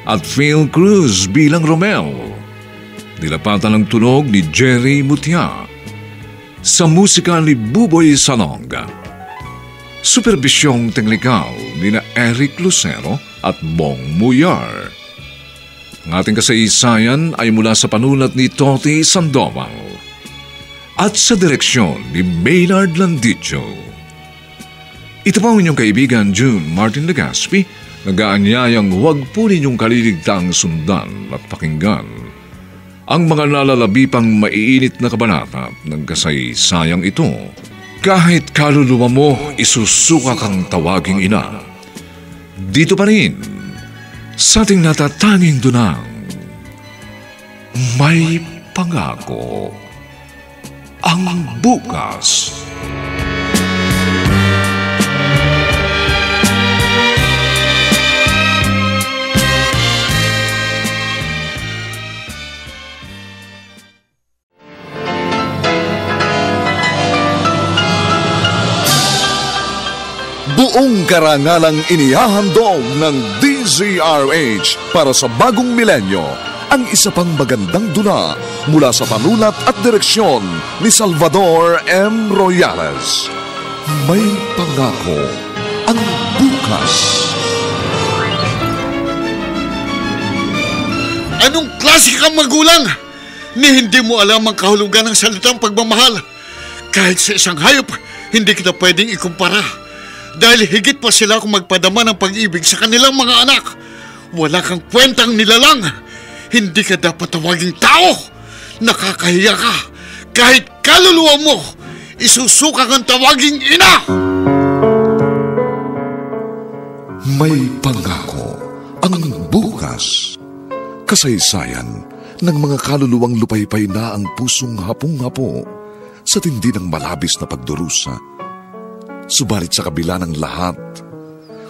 at Phil Cruz bilang Romel. Nilapatan ng tunog ni Jerry Mutia. Sa musika ni Buboy Salonga. Superbisyong teknikal ni na Eric Lucero at Bong Muyar. Ang ating kasaysayan ay mula sa panulat ni Toti Sandoval at sa direksyon ni Maynard Landicho. Ito pa ang inyong kaibigan June Martin Legaspi, nag-aanyayang huwag po ninyong kaliligtaang sundan at pakinggan ang mga nalalabi pang maiinit na kabanata ng kasaysayang ito. Kahit kaluluwa mo, isusuka kang tawaging ina. Dito pa rin, sa ating natatanging dunang, may pangako ang bukas. Buong karangalang inihahandog ng DZRH para sa bagong milenyo ang isa pang magandang dula mula sa panulat at direksyon ni Salvador M. Royales. May pangako ang bukas. Anong klase kang magulang? Ni hindi mo alam ang kahulugan ng salitang pagmamahal. Kahit sa isang hayop, hindi kita pwedeng ikumpara. Dahil higit pa sila kung magpadama ng pag-ibig sa kanilang mga anak. Wala kang kwentang nilalang. Hindi ka dapat tawaging tao. Nakakahiya ka. Kahit kaluluwa mo, isusuka kang tawaging ina. May pangako ang bukas. Kasaysayan ng mga kaluluwang lupaypay na ang pusong hapong-hapo sa tindi ng malabis na pagdurusa. Subalit sa kabila ng lahat,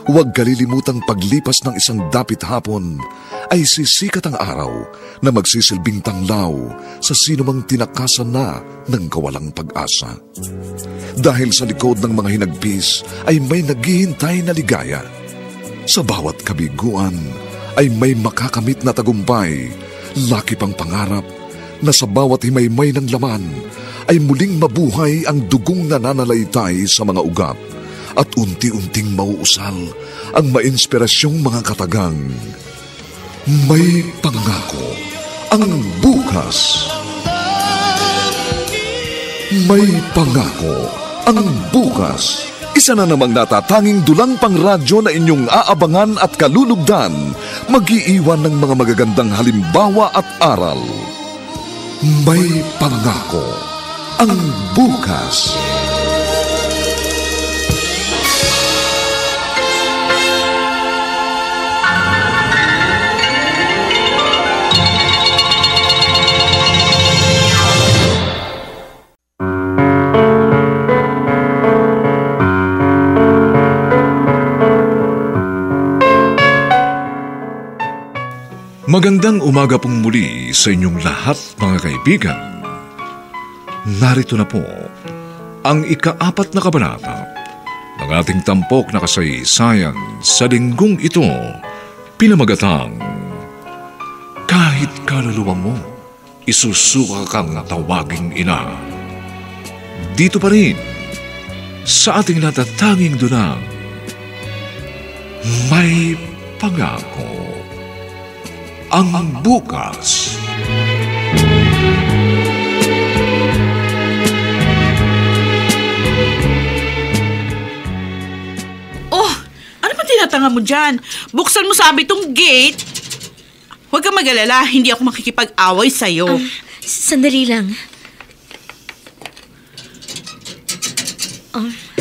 huwag kalilimutang paglipas ng isang dapit hapon ay sisikat ang araw na magsisilbing tanglaw sa sinumang tinakasan na ng kawalang pag-asa. Dahil sa likod ng mga hinagpis ay may naghihintay na ligaya. Sa bawat kabiguan ay may makakamit na tagumpay, laki pang pangarap na sa bawat himaymay ng laman ay muling mabuhay ang dugong nananalaytay sa mga ugat at unti-unting mauusal ang mainspirasyong mga katagang. May pangako ang bukas. May pangako ang bukas. Isa na namang natatanging dulang pang radyo na inyong aabangan at kalulugdan, mag-iiwan ng mga magagandang halimbawa at aral. May pangako ang bukas. Magandang umaga pong muli sa inyong lahat, mga kaibigan. Narito na po ang ika-4 na kabanata ng ating tampok na kasaysayan sa linggong ito, pinamagatang Kahit kaluluwa mo, isusuka kang tawaging ina. Dito pa rin sa ating natatanging dunang May Pangako ang bukas. Oh, ano ba tinatanga mo dyan? Buksan mo sabi tong gate. Huwag kang mag-alala, hindi ako makikipag-away sa'yo. Sandali lang.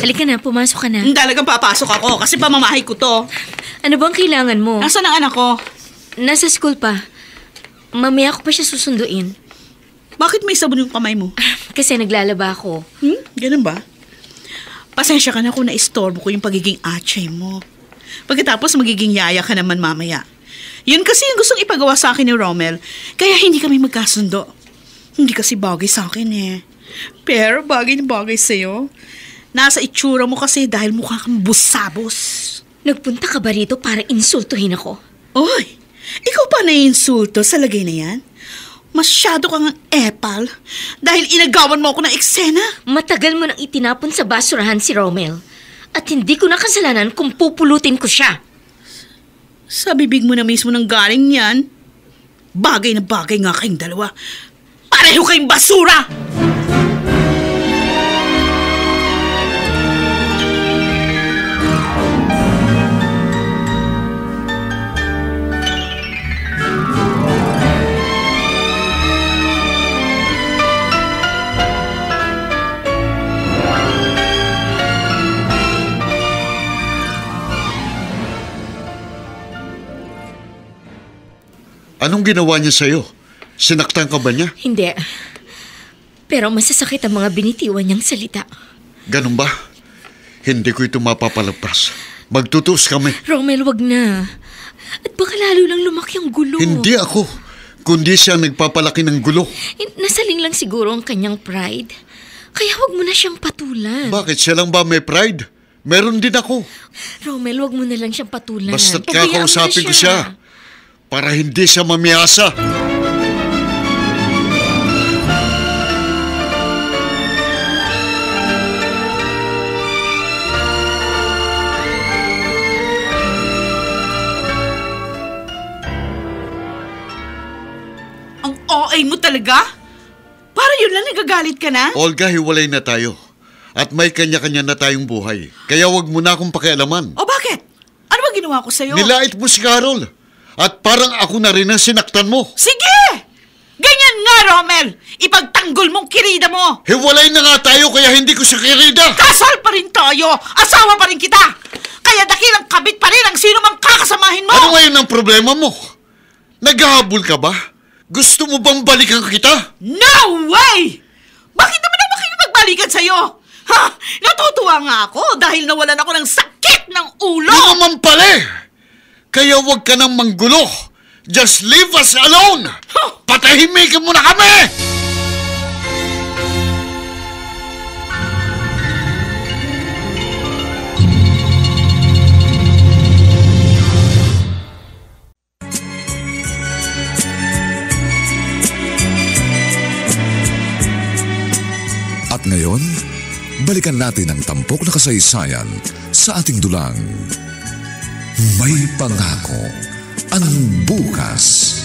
Halika na, pumasok ka na. Talagang papasok ako kasi pamamahay ko to. Ano bang kailangan mo? Nasaan ang anak ko? Nasa school pa. Mamaya ko pa siya susunduin. Bakit may sabon yung kamay mo? Kasi naglalaba ako. Ganun ba? Pasensya ka na kung naistorbo ko yung pagiging atse mo. Pagkatapos magiging yaya ka naman mamaya. Yun kasi yung gustong ipagawa sa akin ni Romel. Kaya hindi kami magkasundo. Hindi kasi bagay sa akin eh. Pero bagay na bagay sa'yo. Nasa itsura mo kasi dahil mukha kang busabos. Nagpunta ka ba rito para insultuhin ako? Oy! Ikaw pa na-insulto sa lagay na yan? Masyado kang epal dahil inagawan mo ako ng eksena. Matagal mo nang itinapon sa basurahan si Romel. At hindi ko nakasalanan kung pupulutin ko siya. Sa bibig mo na mismo nang galing yan. Bagay na bagay nga kayong dalawa. Pareho kayong basura! Anong ginawa niya sa'yo? Sinaktan ka ba niya? Hindi. Pero masasakit ang mga binitiwan niyang salita. Ganun ba? Hindi ko ito mapapalagpas. Magtutuos kami. Romel, wag na. At baka lalo lang lumaki ang gulo. Hindi ako, kundi siya nagpapalaki ng gulo. Nasaling lang siguro ang kanyang pride. Kaya wag mo na siyang patulan. Bakit siya lang ba may pride? Meron din ako. Romel, wag mo na lang siyang patulan. Basta't kakausapin ko siya. Para hindi siya mamiyasa. Ang OA mo talaga? Para yun lang nagagalit ka na? Olga, hiwalay na tayo. At may kanya-kanya na tayong buhay. Kaya wag mo na akong pakialaman. O bakit? Ano ba ginawa ko sa'yo? Nilait mo si Carol. At parang ako na rin ang sinaktan mo. Sige! Ganyan nga, Romel! Ipagtanggol mong kirida mo! Hiwalay na nga tayo kaya hindi ko siya kirida. Kasal pa rin tayo! Asawa pa rin kita! Kaya dakilang kabit pa rin ang sino mang kakasamahin mo! Ano ngayon ang problema mo? Naghahabol ka ba? Gusto mo bang balikan kita? No way! Bakit naman ako makikipagbalikan sa'yo? Ha? Natutuwa nga ako dahil nawalan ako ng sakit ng ulo! Yung naman pala eh! Kaya huwag ka nang manggulo. Just leave us alone. Patahimikin mo na kami! At ngayon, balikan natin ang tampok na kasaysayan sa ating dulang. May pangako ang bukas.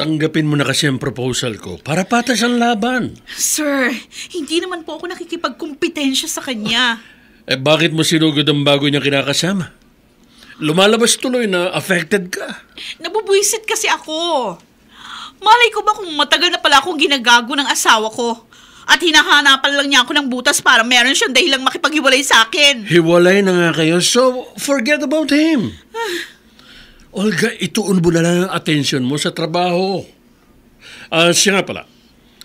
Tanggapin mo na kasi ang proposal ko para patas ang laban. Sir, hindi naman po ako nakikipagkumpetensya sa kanya. Bakit mo sinugod ang bago niya kinakasama? Lumalabas tuloy na affected ka. Nabubwisit kasi ako. Malay ko ba kung matagal na pala akong ginagago ng asawa ko at hinahanapan lang niya ako ng butas para meron siyang dahilang makipaghiwalay sa akin. Hiwalay na nga kayo, so forget about him. Olga, ituon mo na lang ang atensyon mo sa trabaho. Siya nga pala,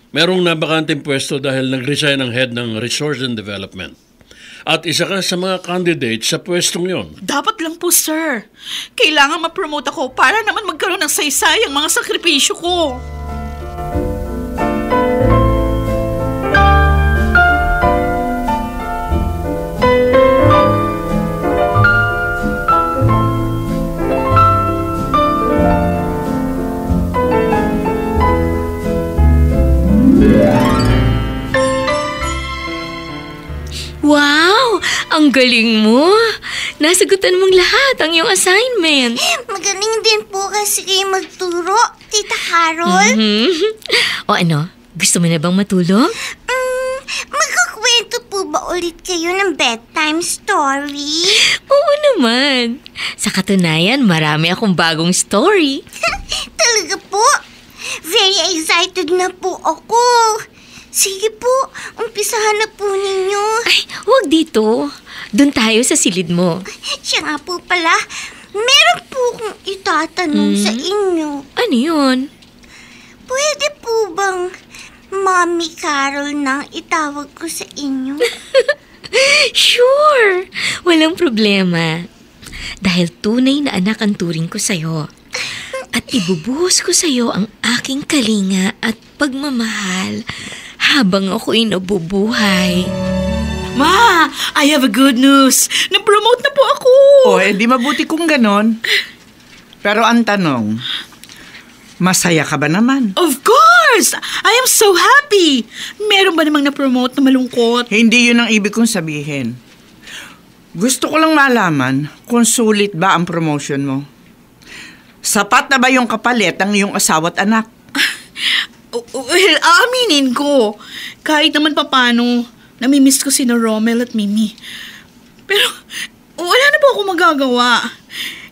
merong nabakanteng pwesto dahil nag-resign ang head ng Resource and Development. At isa ka sa mga candidates sa pwestong yon. Dapat lang po, sir. Kailangan ma-promote ako para naman magkaroon ng saysay ang mga sakripisyo ko. Wow! Ang galing mo! Nasagutan mong lahat ang iyong assignment. Magaling din po kasi kayo magturo, Tita Carol. O ano? Gusto mo na bang matulog? Magkakwento po ba ulit kayo ng bedtime story? Oo naman. Sa katunayan, marami akong bagong story. Talaga po? Very excited na po ako. Sige po, umpisahan na po ninyo. Ay, huwag dito. Doon tayo sa silid mo. Siya nga po pala, meron po akong itatanong sa inyo. Ano yun? Pwede po bang Mommy Carol nang itawag ko sa inyo? Sure! Walang problema. Dahil tunay na anak ang turing ko sa'yo. At ibubuhos ko sa'yo ang aking kalinga at pagmamahal habang ako'y nabubuhay. Ma, I have a good news. Na-promote na po ako. Di mabuti kung ganon. Pero ang tanong, masaya ka ba naman? Of course! I am so happy. Meron ba namang na-promote na malungkot? Hindi yun ang ibig kong sabihin. Gusto ko lang malaman kung sulit ba ang promotion mo. Sapat na ba yung kapalit ng iyong asawa at anak? Well, aaminin ko. Kahit naman papano, namimiss ko sina Romel at Mimi. Pero wala na po ako magagawa.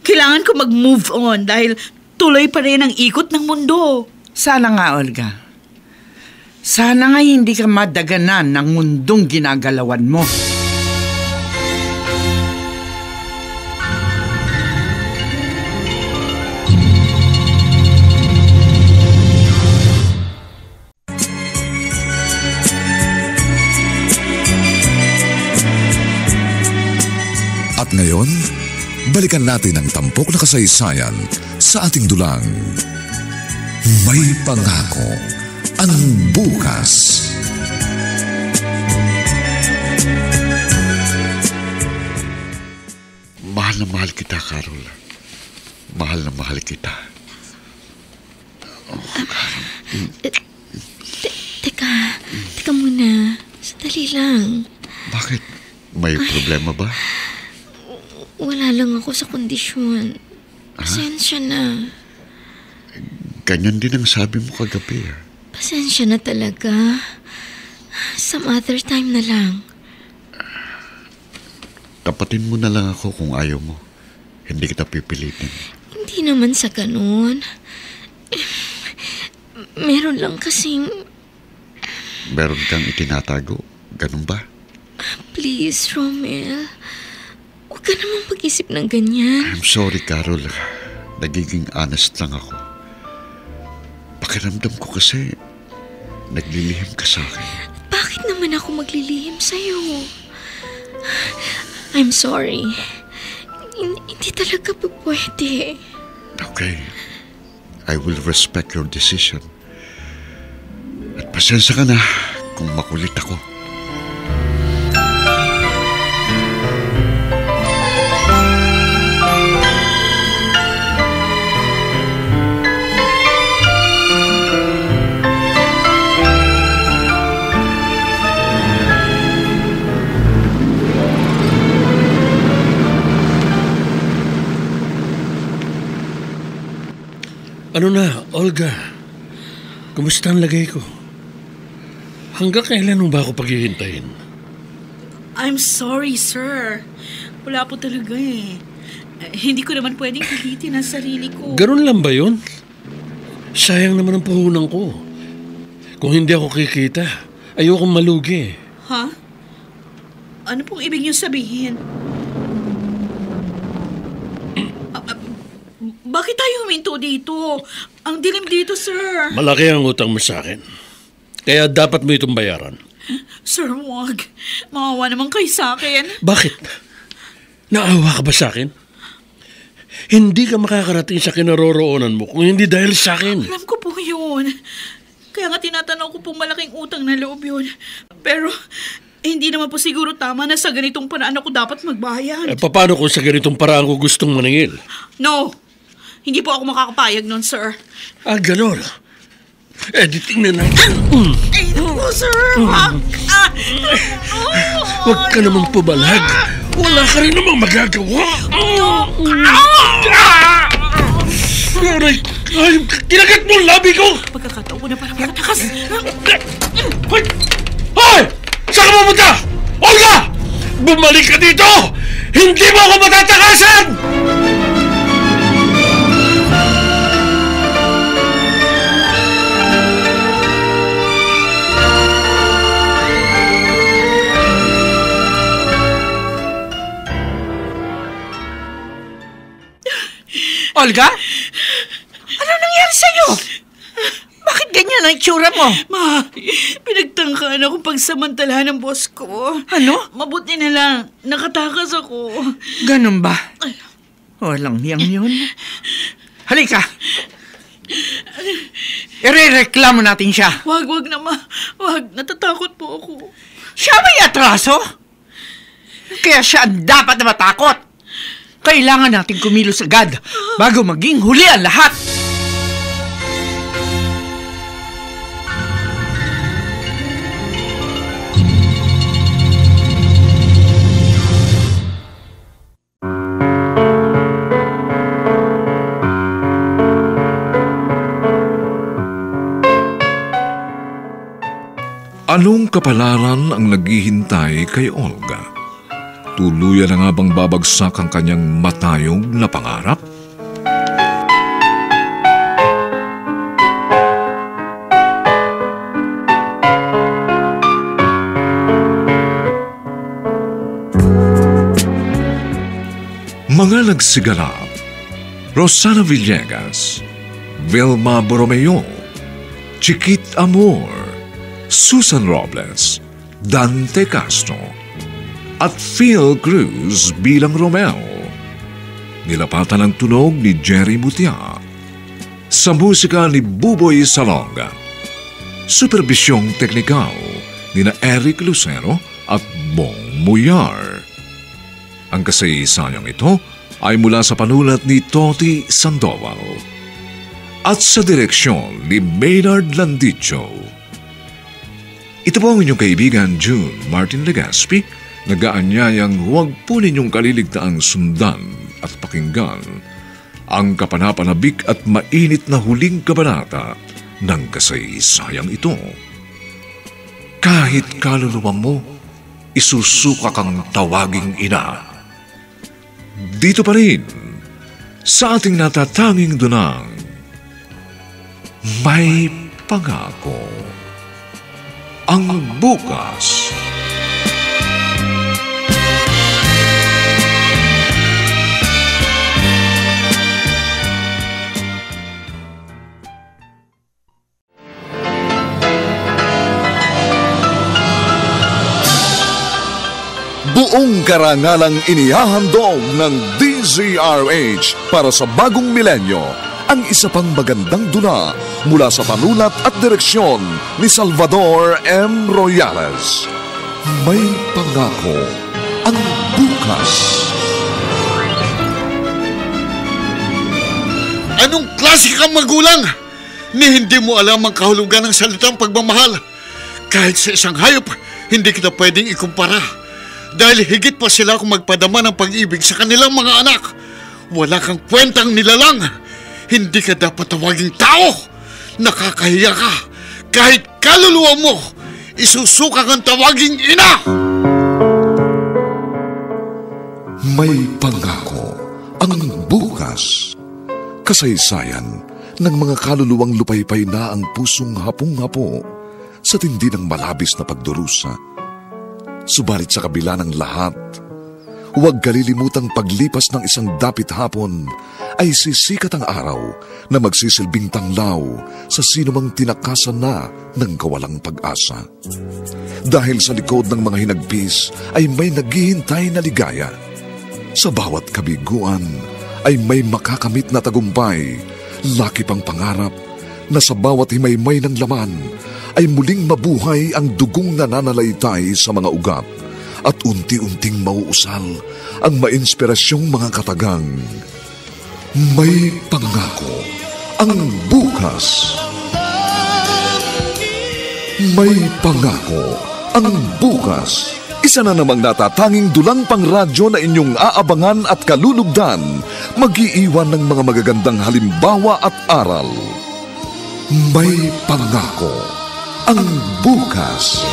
Kailangan ko mag-move on dahil tuloy pa rin ang ikot ng mundo. Sana nga, Olga. Sana nga hindi ka madaganan ng mundong ginagalawan mo. At ngayon, balikan natin ang tampok na kasaysayan sa ating dulang. May pangako ang bukas. Mahal na mahal kita, Carol. Mahal na mahal kita. Teka muna. Sandali lang. Bakit? May problema ba? Wala lang ako sa kondisyon. Pasensya na. Ganyan din ang sabi mo kagabi. Pasensya na talaga. Some other time na lang. Tapatin mo na lang ako kung ayaw mo. Hindi kita pipilitin. Hindi naman sa ganun. Meron lang kasing... Meron kang itinatago. Ganun ba? Please, Romel. Huwag ka naman pag-isip ng ganyan. I'm sorry, Carol. Nagiging honest lang ako. Pakiramdam ko kasi naglilihim ka sa akin. Bakit naman ako maglilihim sa'yo? I'm sorry. Hindi talaga pwede. Okay. I will respect your decision. At pasensya ka na kung makulit ako. Ano na, Olga? Kumusta ang lagay ko? Hanggang kailan mo ba ako paghihintayin? I'm sorry, sir. Wala po talaga eh. Hindi ko naman pwedeng pilitin ang sarili ko. Ganun lang ba yun? Sayang naman ang puhunan ko. Kung hindi ako kikita, ayokong malugi. Ha? Ano pong ibig niyo sabihin? Bakit tayo huminto dito? Ang dilim dito, sir. Malaki ang utang mo sa akin. Kaya dapat mo itong bayaran. Sir, wag. Maawa naman kayo sa akin. Bakit? Naawa ka ba sa akin? Hindi ka makakarating sa kinaroroonan mo kung hindi dahil sa akin. Alam ko po yun. Kaya nga tinatanaw ko pong malaking utang na loob yun. Pero hindi naman po siguro tama na sa ganitong paraan ako dapat magbayad. Paano kung sa ganitong paraan ko gustong maningil? No. Hindi po ako makakapayag nun, sir. Ganon. Di tingnan natin. Ay, naku, sir. Huwag ka namang pumalag. Wala ka rin namang magagawa. Aray, kinagat mo ang labi ko! Pagkakataon ko na para makatakas. Hoy! Saan ka pumunta? Olga! Bumalik ka dito! Hindi mo ako matatakasan! Olga? Ano nangyari sa'yo? Bakit ganyan ang itsura mo? Ma, pinagtangkaan akong pagsamantalahan ng boss ko. Ano? Mabuti na lang, nakatakas ako. Ganun ba? Walang niyang yun. Halika. Irereklamo natin siya. Wag na, Ma. Wag, natatakot po ako. Siya may atraso? Kaya siya ang dapat na matakot. Kailangan natin kumilos agad bago maging huli ang lahat. Anong kapalaran ang naghihintay kay Olga? Tuluyan na nga bang babagsak ang kanyang matayog na pangarap? Mga nagsigalap: Rosana Villegas, Vilma Borromeo, Chiquit Amor, Susan Robles, Dante Castro, at Phil Cruz bilang Romeo. Nilapatan ang tunog ni Jerry Mutia. Sa musika ni Buboy Salonga. Superbisyong teknikal ni na Eric Lucero at Bong Muyar. Ang kasaysayang ito ay mula sa panulat ni Toti Sandoval at sa direksyon ni Maynard Landicho. Ito po ang inyong kaibigan June Martin Legaspi, nagaanyayang huwag po ninyong kaliligtaang sundan at pakinggan ang kapanapanabik at mainit na huling kabanata ng kasaysayang ito. Kahit kaluluwa mo, isusuka kang tawaging ina. Dito pa rin, sa ating natatanging dunang, may pangako. Ang bukas. Buong karangalang inihahandog ng DZRH para sa bagong milenyo ang isa pang magandang dula mula sa panulat at direksyon ni Salvador M. Royales. May pangako ang bukas. Anong klase kang magulang? Ni hindi mo alam ang kahulugan ng salitang pagmamahal. Kahit sa isang hayop, hindi kita pwedeng ikumpara. Dahil higit pa sila kung magpadama ng pag-ibig sa kanilang mga anak. Wala kang kwentang nilalang. Hindi ka dapat tawaging tao! Nakakahiya ka! Kahit kaluluwa mo, isusuka kang tawaging ina! May pangako ang bukas. Kasaysayan ng mga kaluluwang lupaypay na ang pusong hapong-hapo sa tindi ng malabis na pagdurusa. Subalit sa kabila ng lahat, huwag kalilimutang paglipas ng isang dapit hapon ay sisikat ang araw na magsisilbing tanglaw sa sinumang tinakasan na ng kawalang pag-asa. Dahil sa likod ng mga hinagpis ay may naghihintay na ligaya. Sa bawat kabiguan ay may makakamit na tagumpay, laki pang pangarap na sa bawat himaymay ng laman ay muling mabuhay ang dugong nananalaytay sa mga ugat at unti-unting mauusal ang mainspirasyong mga katagang. May pangako ang bukas. May pangako ang bukas. Isa na namang natatanging dulang pang radyo na inyong aabangan at kalulugdan, mag-iiwan ng mga magagandang halimbawa at aral. May pangako ang bukas.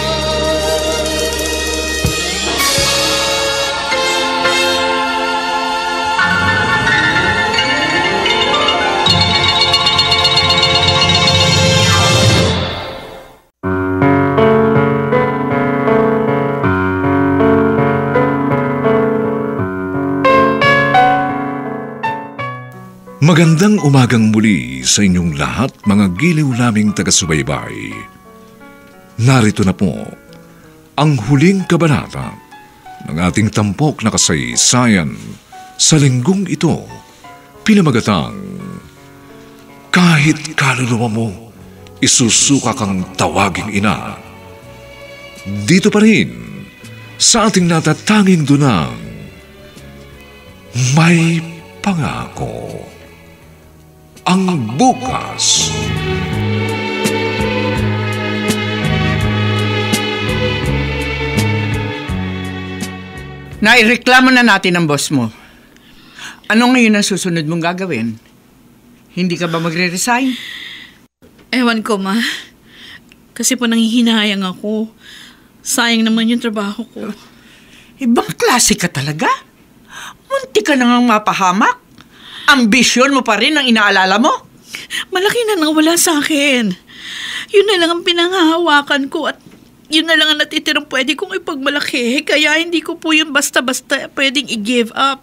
Magandang umagang muli sa inyong lahat, mga giliw naming taga-subaybay. Narito na po ang huling kabanata ng ating tampok na kasaysayan sa linggong ito, pinamagatang Kahit kaluluwa mo, isusuka kang tawaging ina. Dito pa rin sa ating natatanging dunang May Pangako ang bukas. Naireklamo na natin ang boss mo. Ano ngayon ang susunod mong gagawin? Hindi ka ba magre-resign? Ewan ko, ma. Kasi po nanghihinayang ako. Sayang naman yung trabaho ko. Ibang klase ka talaga? Munti ka na ngang mapahamak? Ambisyon mo pa rin ang inaalala mo? Malaki na nang wala sa akin. Yun na lang ang pinanghahawakan ko at yun na lang ang natitirang pwede kong ipagmalaki. Kaya hindi ko po yun basta-basta pwedeng i-give up.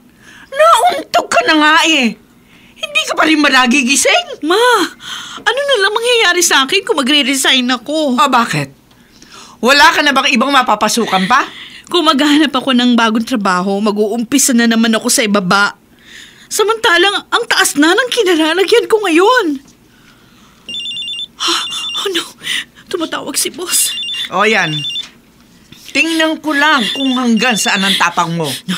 Nauntog ka na nga eh. Hindi ka pa rin malagigising. Ma, ano na lang mangyayari sa akin kung magre-resign ako? O bakit? Wala ka na bang ibang mapapasukan pa? Kung maghahanap ako ng bagong trabaho, mag-uumpisa na naman ako sa ibaba. Samantalang, ang taas na ng kinalalagyan ko ngayon. Oh no, tumatawag si boss. O yan. Tingnan ko lang kung hanggang saan ang tapang mo. No,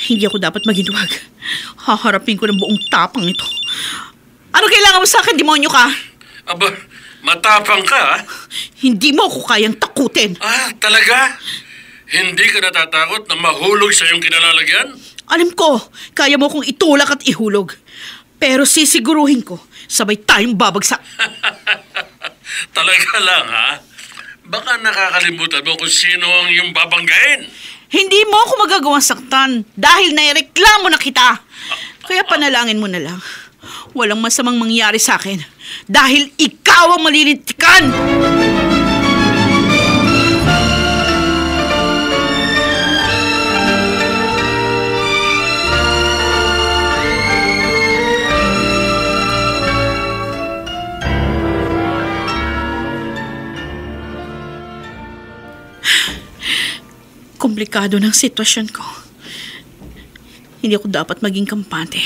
hindi ako dapat maginwag. Haharapin ko ng buong tapang ito. Ano kailangan mo sa akin, demonyo ka? Aba, matapang ka, ha? Hindi mo ako kayang takutin. Ah, talaga? Hindi ka natatakot na mahulog sa iyong kinalalagyan? Alam ko, kaya mo kong itulak at ihulog. Pero sisiguruhin ko, sabay tayong babagsak. Talaga lang, ha? Baka nakakalimutan mo kung sino ang iyong babanggain. Hindi mo ako magagawang saktan dahil naireklamo na kita. Kaya panalangin mo na lang. Walang masamang mangyari sa akin dahil ikaw ang malilintikan. Komplikado ng sitwasyon ko. Hindi ako dapat maging kampante.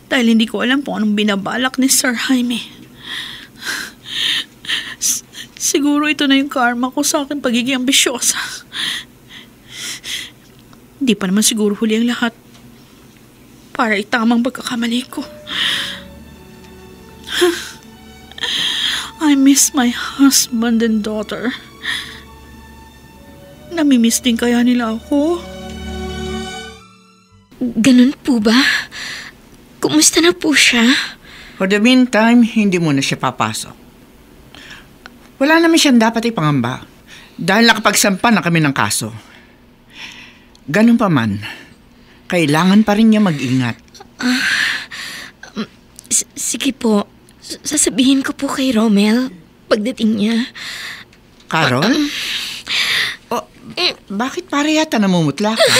Dahil hindi ko alam kung anong binabalak ni Sir Jaime. Siguro ito na yung karma ko sa aking pagiging ambisyosa. Hindi pa naman siguro huli ang lahat para itamang pagkakamali ko. I miss my husband and daughter. Namimiss din kaya nila ako? Ganun po ba? Kumusta na po siya? For the meantime, hindi mo na siya papasok. Wala naman siyang dapat ipangamba dahil nakapagsampa na kami ng kaso. Ganun pa man, kailangan pa rin niya mag-ingat. Sige po, sasabihin ko po kay Romel pagdating niya. Carol? Bakit pare yata namumutla ka?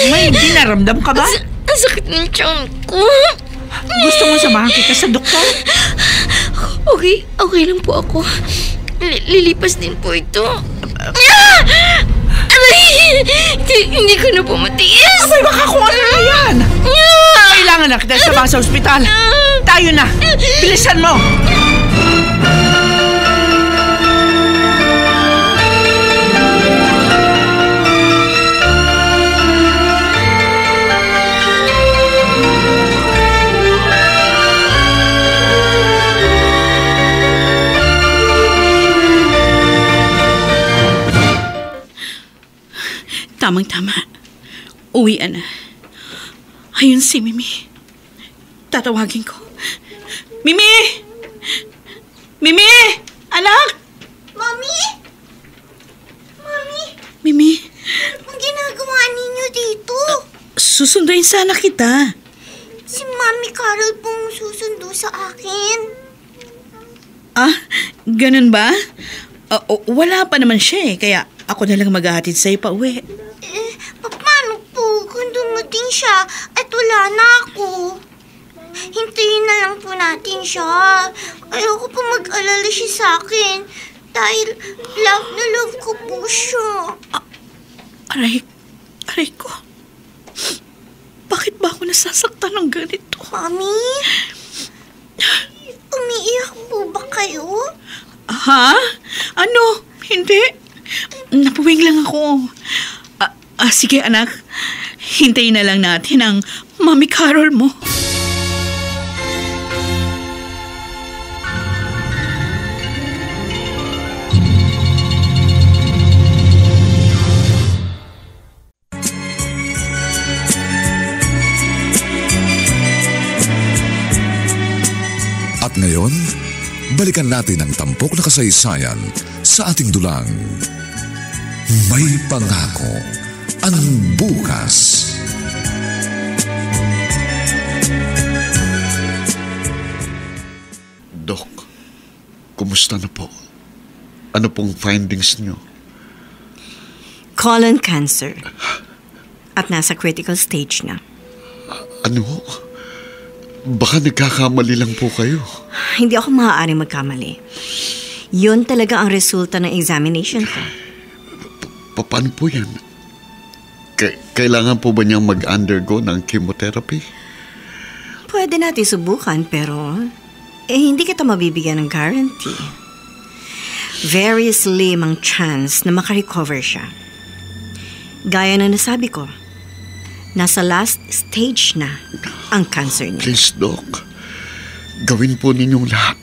May dinaramdam ka ba? Ang sakit ng tiyan ko. Gusto mo samahan kita sa doktor? Okay lang po ako. Lilipas din po ito. Aray! Hindi ko na po matiis. Abay, baka kung ano na yan. Kailangan na kita samahan sa ospital. Tayo na. Bilisan mo. Tamang-tama. Uwian na. Ayun si Mimi. Tatawagin ko. Mimi! Mimi! Anak! Mami? Mami? Mimi? Ang ginagawa ninyo dito? Susunduin sana kita. Si Mami Carol pong susundo sa akin. Ganun ba? Wala pa naman siya kaya ako na lang maghahatid sa'yo pa uwi. Paano po kung dumating siya at wala na ako? Hintayin na lang po natin siya. Ayoko po mag-alala siya sa akin dahil love na love ko po siya. Aray ko. Bakit ba ako nasasaktan ng ganito? Mami? Umiiyak po ba kayo? Ha? Ano? Hindi. Napuwing lang ako. Sige anak, hintayin na lang natin ang Mami Carol mo. At ngayon, balikan natin ang tampok na kasaysayan sa ating dulang. May pangako ang bukas. Dok, kumusta na po? Ano pong findings niyo? Colon cancer. At nasa critical stage na. Ano? Baka nagkakamali lang po kayo. Hindi ako maaaring magkamali. Yun talaga ang resulta ng examination ko. Paano po yan? Kailangan po ba niyang mag-undergo ng chemotherapy? Pwede natin subukan pero hindi kita mabibigyan ng guarantee. Very slim ang chance na makarecover siya. Gaya na nasabi ko, nasa last stage na ang cancer niya. Please, Doc. Gawin po ninyong lahat.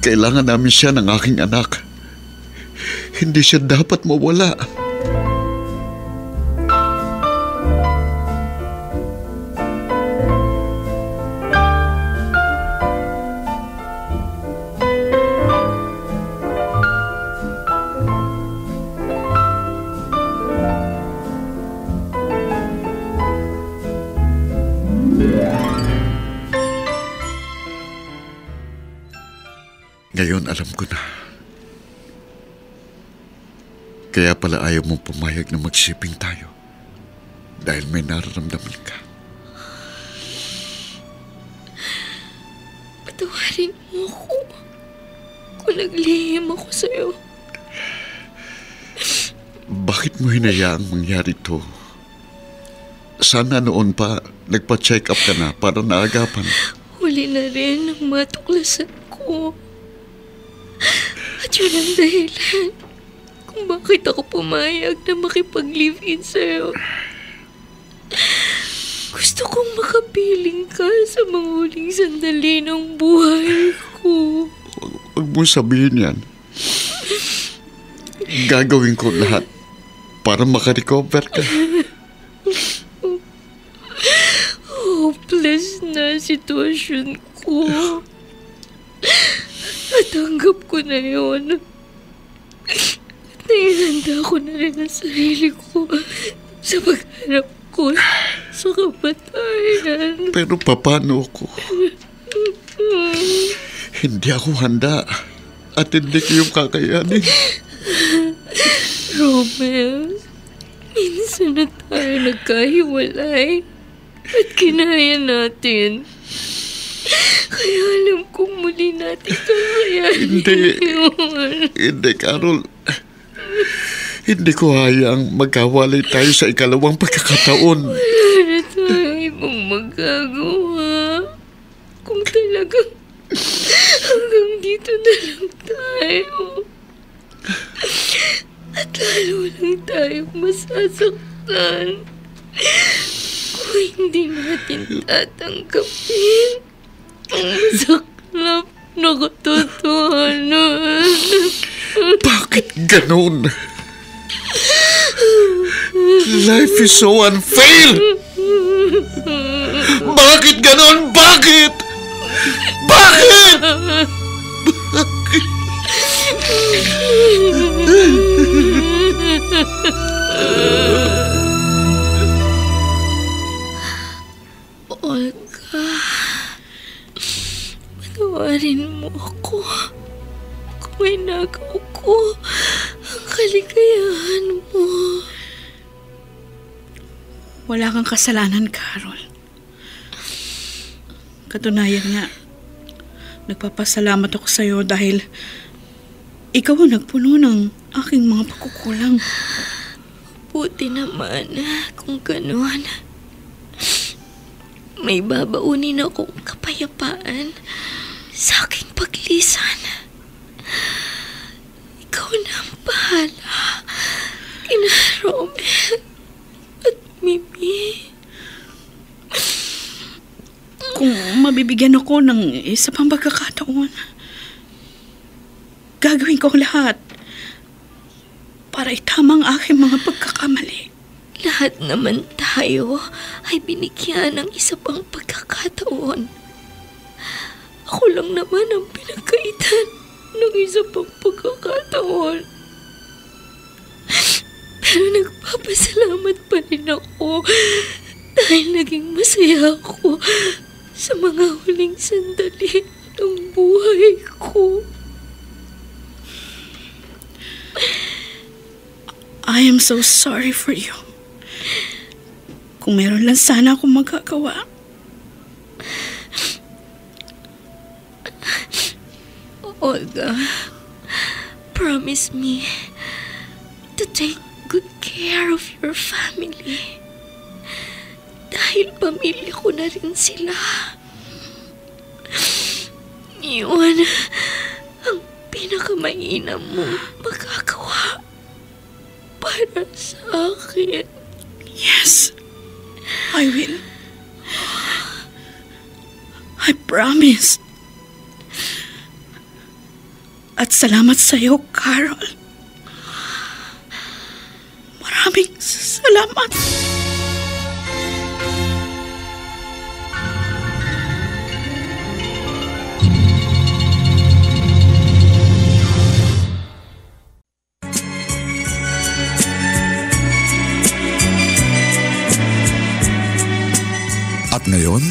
Kailangan namin siya ng aking anak. Hindi siya dapat mawala. Ngayon alam ko na. Kaya pala ayaw mong pumayag na mag-shipping tayo. Dahil may nararamdaman ka. Patawarin mo ako kung naglihim ako sa'yo. Bakit mo hinayaang mangyari to? Sana noon pa nagpa-check up ka na para naagapan. Huli na rin ang matuklasan ko. At yun ang dahilan kung bakit ako pumayag na makipag-live-in sa'yo. Gusto kong makapiling ka sa mga huling sandali ng buhay ko. Huwag mo sabihin yan. Gagawin ko lahat para makarecover ka. sitwasyon ko. Natanggap ko na yun. Naihanda ko na rin ang sarili ko sa pagharap ko sa kamatayan. Pero paano ako? Hindi ako handa at hindi ko yung kakayanin. Romel, minsan na tayo nagkahiwalay at kinaya natin. Kaya alam kong muli natin kakayanin yun. Hindi, Carol. Hindi ko hayang magkawalay tayo sa ikalawang pagkakataon. Wala na tayong ibang magagawa. Kung talagang hanggang dito na lang tayo. At lalo lang tayong masasaktan kung hindi natin tatanggapin ang masaklap na katotohanan. Bakit ganun? Life is so unfair! Bakit ganun? Bakit? Bakit? Olga, patawarin mo ako kung inagaw ko ang kaligayahan mo. Wala kang kasalanan, Carol. Katunayan nga, nagpapasalamat ako sa'yo dahil ikaw ang nagpuno ng aking mga pagkukulang. Buti naman kung gano'n. May babaunin akong kapayapaan sa aking paglisan. Ikaw na ang bahala kina Romel at Mimi. Kung mabibigyan ako ng isa pang pagkakataon, gagawin ko lahat para itama ang aking mga pagkakamali. Lahat naman tayo ay binigyan ng isa pang pagkakataon. Ako lang naman ang pinagkaitan ng isa pang pagkakataon. Pero nagpapasalamat pa rin ako dahil naging masaya ako sa mga huling sandali ng buhay ko. I am so sorry for you. Kung meron lang sana akong magagawa. Olga, promise me to take good care of your family. Dahil pamilya ko na rin sila. Yun ang pinakamainam mong magagawa para sa akin. Yes, I will. I promise. At salamat sa iyo, Carol. Maraming salamat. At ngayon,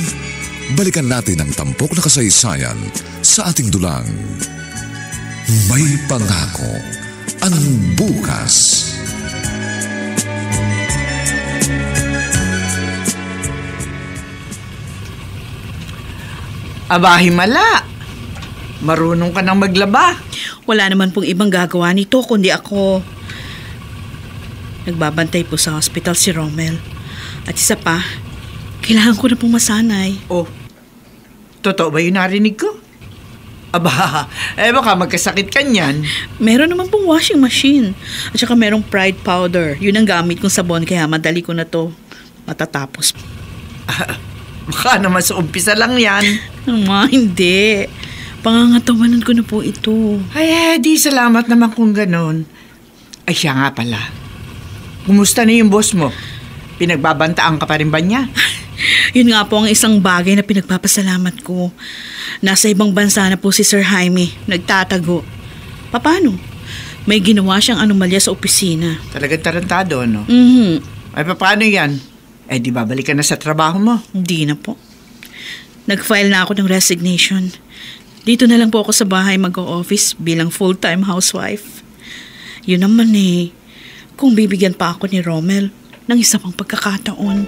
balikan natin ang tampok na kasaysayan sa ating dulang. May pangako ang bukas. Aba, himala. Marunong ka nang maglaba. Wala naman pong ibang gagawa nito kundi ako. Nagbabantay po sa hospital si Romel. At isa pa, kailangan ko na pong masanay. Oh, totoo ba yung narinig ko? Aba, baka magkasakit ka niyan. Meron naman pong washing machine. At saka merong Pride powder. Yun ang gamit kong sabon kaya madali ko na to matatapos. Baka naman sa umpisa lang yan. Hindi. Pangangatawanan ko na po ito. Ay, di salamat naman kung ganon. Ay, siya nga pala. Kumusta na yung boss mo? Pinagbabantaan ka pa rin ba niya? Yun nga po ang isang bagay na pinagpapasalamat ko. Nasa ibang bansa na po si Sir Jaime, nagtatago. Paano? May ginawa siyang anomalya sa opisina. Talagang tarantado, no? Mhm. Ay, paano yan? Eh, di babalik ka na sa trabaho mo? Hindi na po. Nag-file na ako ng resignation. Dito na lang po ako sa bahay mag-o-office bilang full-time housewife. Yun naman kung bibigyan pa ako ni Romel ng isa pang pagkakataon.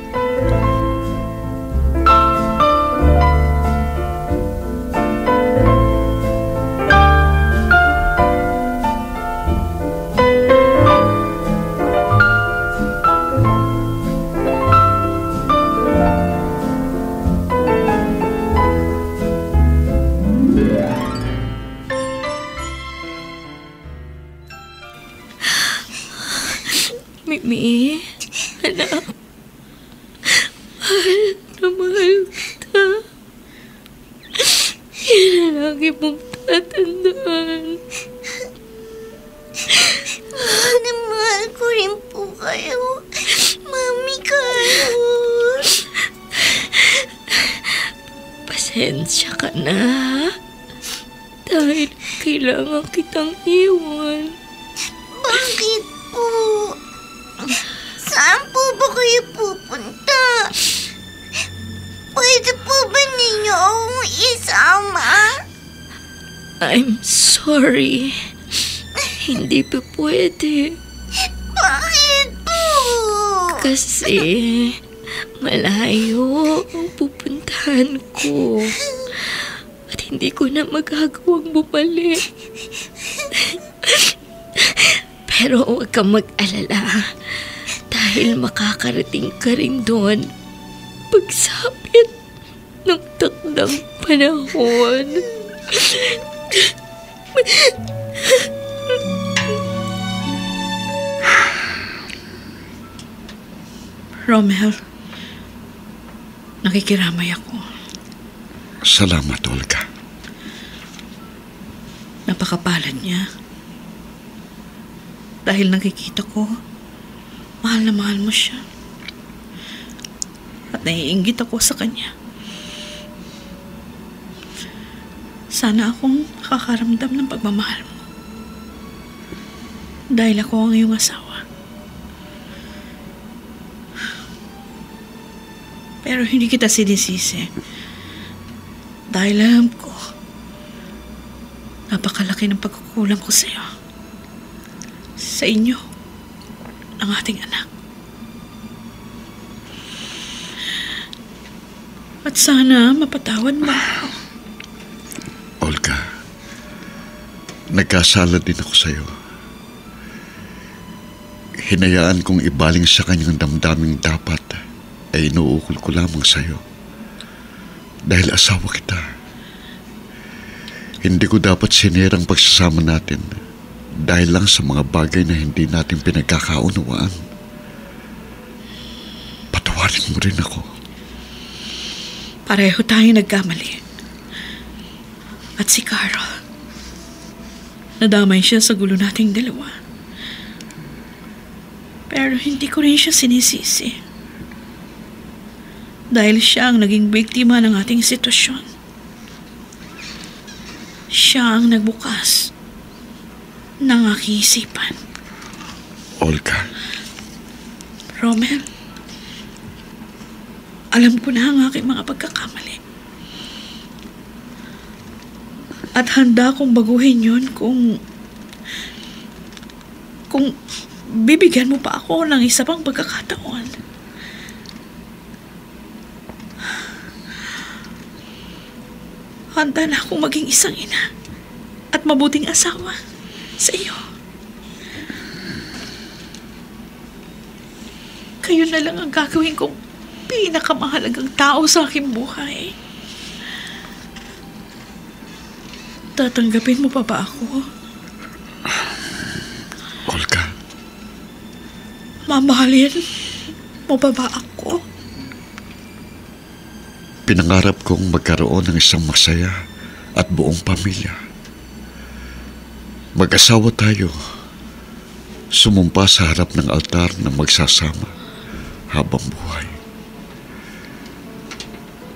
Mimi, anak, mahal kita. Yan ang lagi mong tatandaan. Mahal ko rin po kayo. Mami kayo. Pasensya ka na. Dahil kailangan kitang iwan. Bakit po? Saan po ba kayo pupunta? Pwede po ba ninyo akong isama? I'm sorry. Hindi pa pwede. Bakit po? Kasi malayo ang pupuntahan ko. At hindi ko na magagawang bumalik. Pero huwag kang mag-alala. Dahil makakarating ka rin doon pagsapit ng takdang panahon. Romel, nakikiramay ako. Salamat, Olga. Napakapalad niya. Dahil nakikita ko, mahal na mahal mo siya. At naiinggit ako sa kanya. Sana akong nakakaramdam ng pagmamahal mo. Dahil ako ang iyong asawa. Pero hindi kita sinisisi. Dahil alam ko, napakalaki ng pagkukulang ko sa iyo. Sa inyo, ang ating anak. At sana mapatawad mo ako. Olga, nagkasala din ako sa iyo. Hinayaan kong ibaling sa kanyang damdaming dapat ay inuukol ko lamang sa iyo. Dahil asawa kita. Hindi ko dapat sinerang pagsasama natin dahil lang sa mga bagay na hindi natin pinagkakaunawaan. Patawarin mo rin ako. Pareho tayong nagkamali. At si Carl, nadamay siya sa gulo nating dalawa. Pero hindi ko rin siya sinisisi. Dahil siya ang naging biktima ng ating sitwasyon. Siya ang nagbukas ng aking isipan. Olga. Romel, alam ko na ang aking mga pagkakamali. At handa kong baguhin yun kung bibigyan mo pa ako ng isa pang pagkakataon. Handa na akong maging isang ina at mabuting asawa sa iyo. Kayo na lang ang gagawin kong pinakamahalagang tao sa aking buhay. Tatanggapin mo pa ba ako? Olga. Mamahalin mo pa ba ako? Pinangarap kong magkaroon ng isang masaya at buong pamilya. Mag-asawa tayo, sumumpa sa harap ng altar na magsasama habang buhay.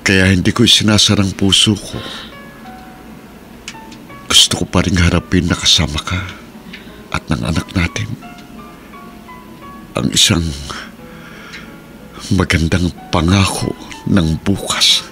Kaya hindi ko isinasarang puso ko. Gusto ko pa rin harapin na kasama ka at ng anak natin ang isang magandang pangako ng bukas.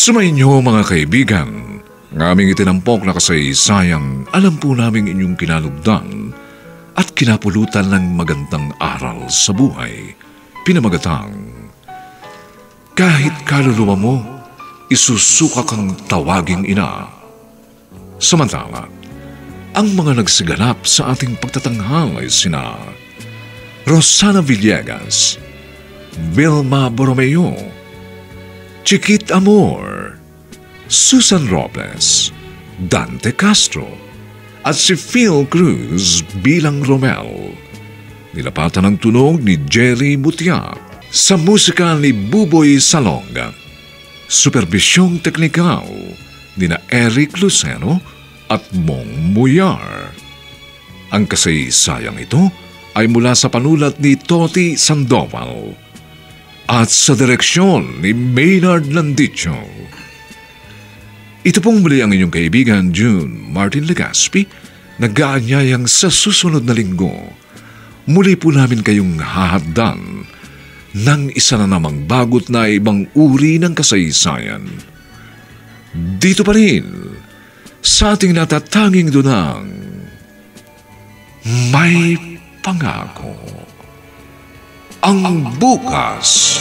Sumainyo mga kaibigan, ng aming itinampok na kasaysayang alam po naming inyong kinalugdan at kinapulutan ng magandang aral sa buhay, pinamagatang, kahit kaluluwa mo, isusuka kang tawaging ina. Samantala, ang mga nagsiganap sa ating pagtatanghal ay sina Rosana Villegas, Vilma Borromeo, Chiquit Amor, Susan Robles, Dante Castro, at si Phil Cruz bilang Romel. Nilapatan ng tunog ni Jerry Mutia sa musika ni Buboy Salonga. Superbisyong teknikal ni na Eric Luceno at Mong Muyar. Ang kasaysayang ito ay mula sa panulat ni Toti Sandoval at sa direksyon ni Maynard Landicho. Ito pong muli ang inyong kaibigan June Martin Legaspi, nag-aanyayang sa susunod na linggo. Muli po namin kayong hahaddan ng isa na namang bagot na ibang uri ng kasaysayan. Dito pa rin sa ating natatanging dunang May Pangako. Ang bukas.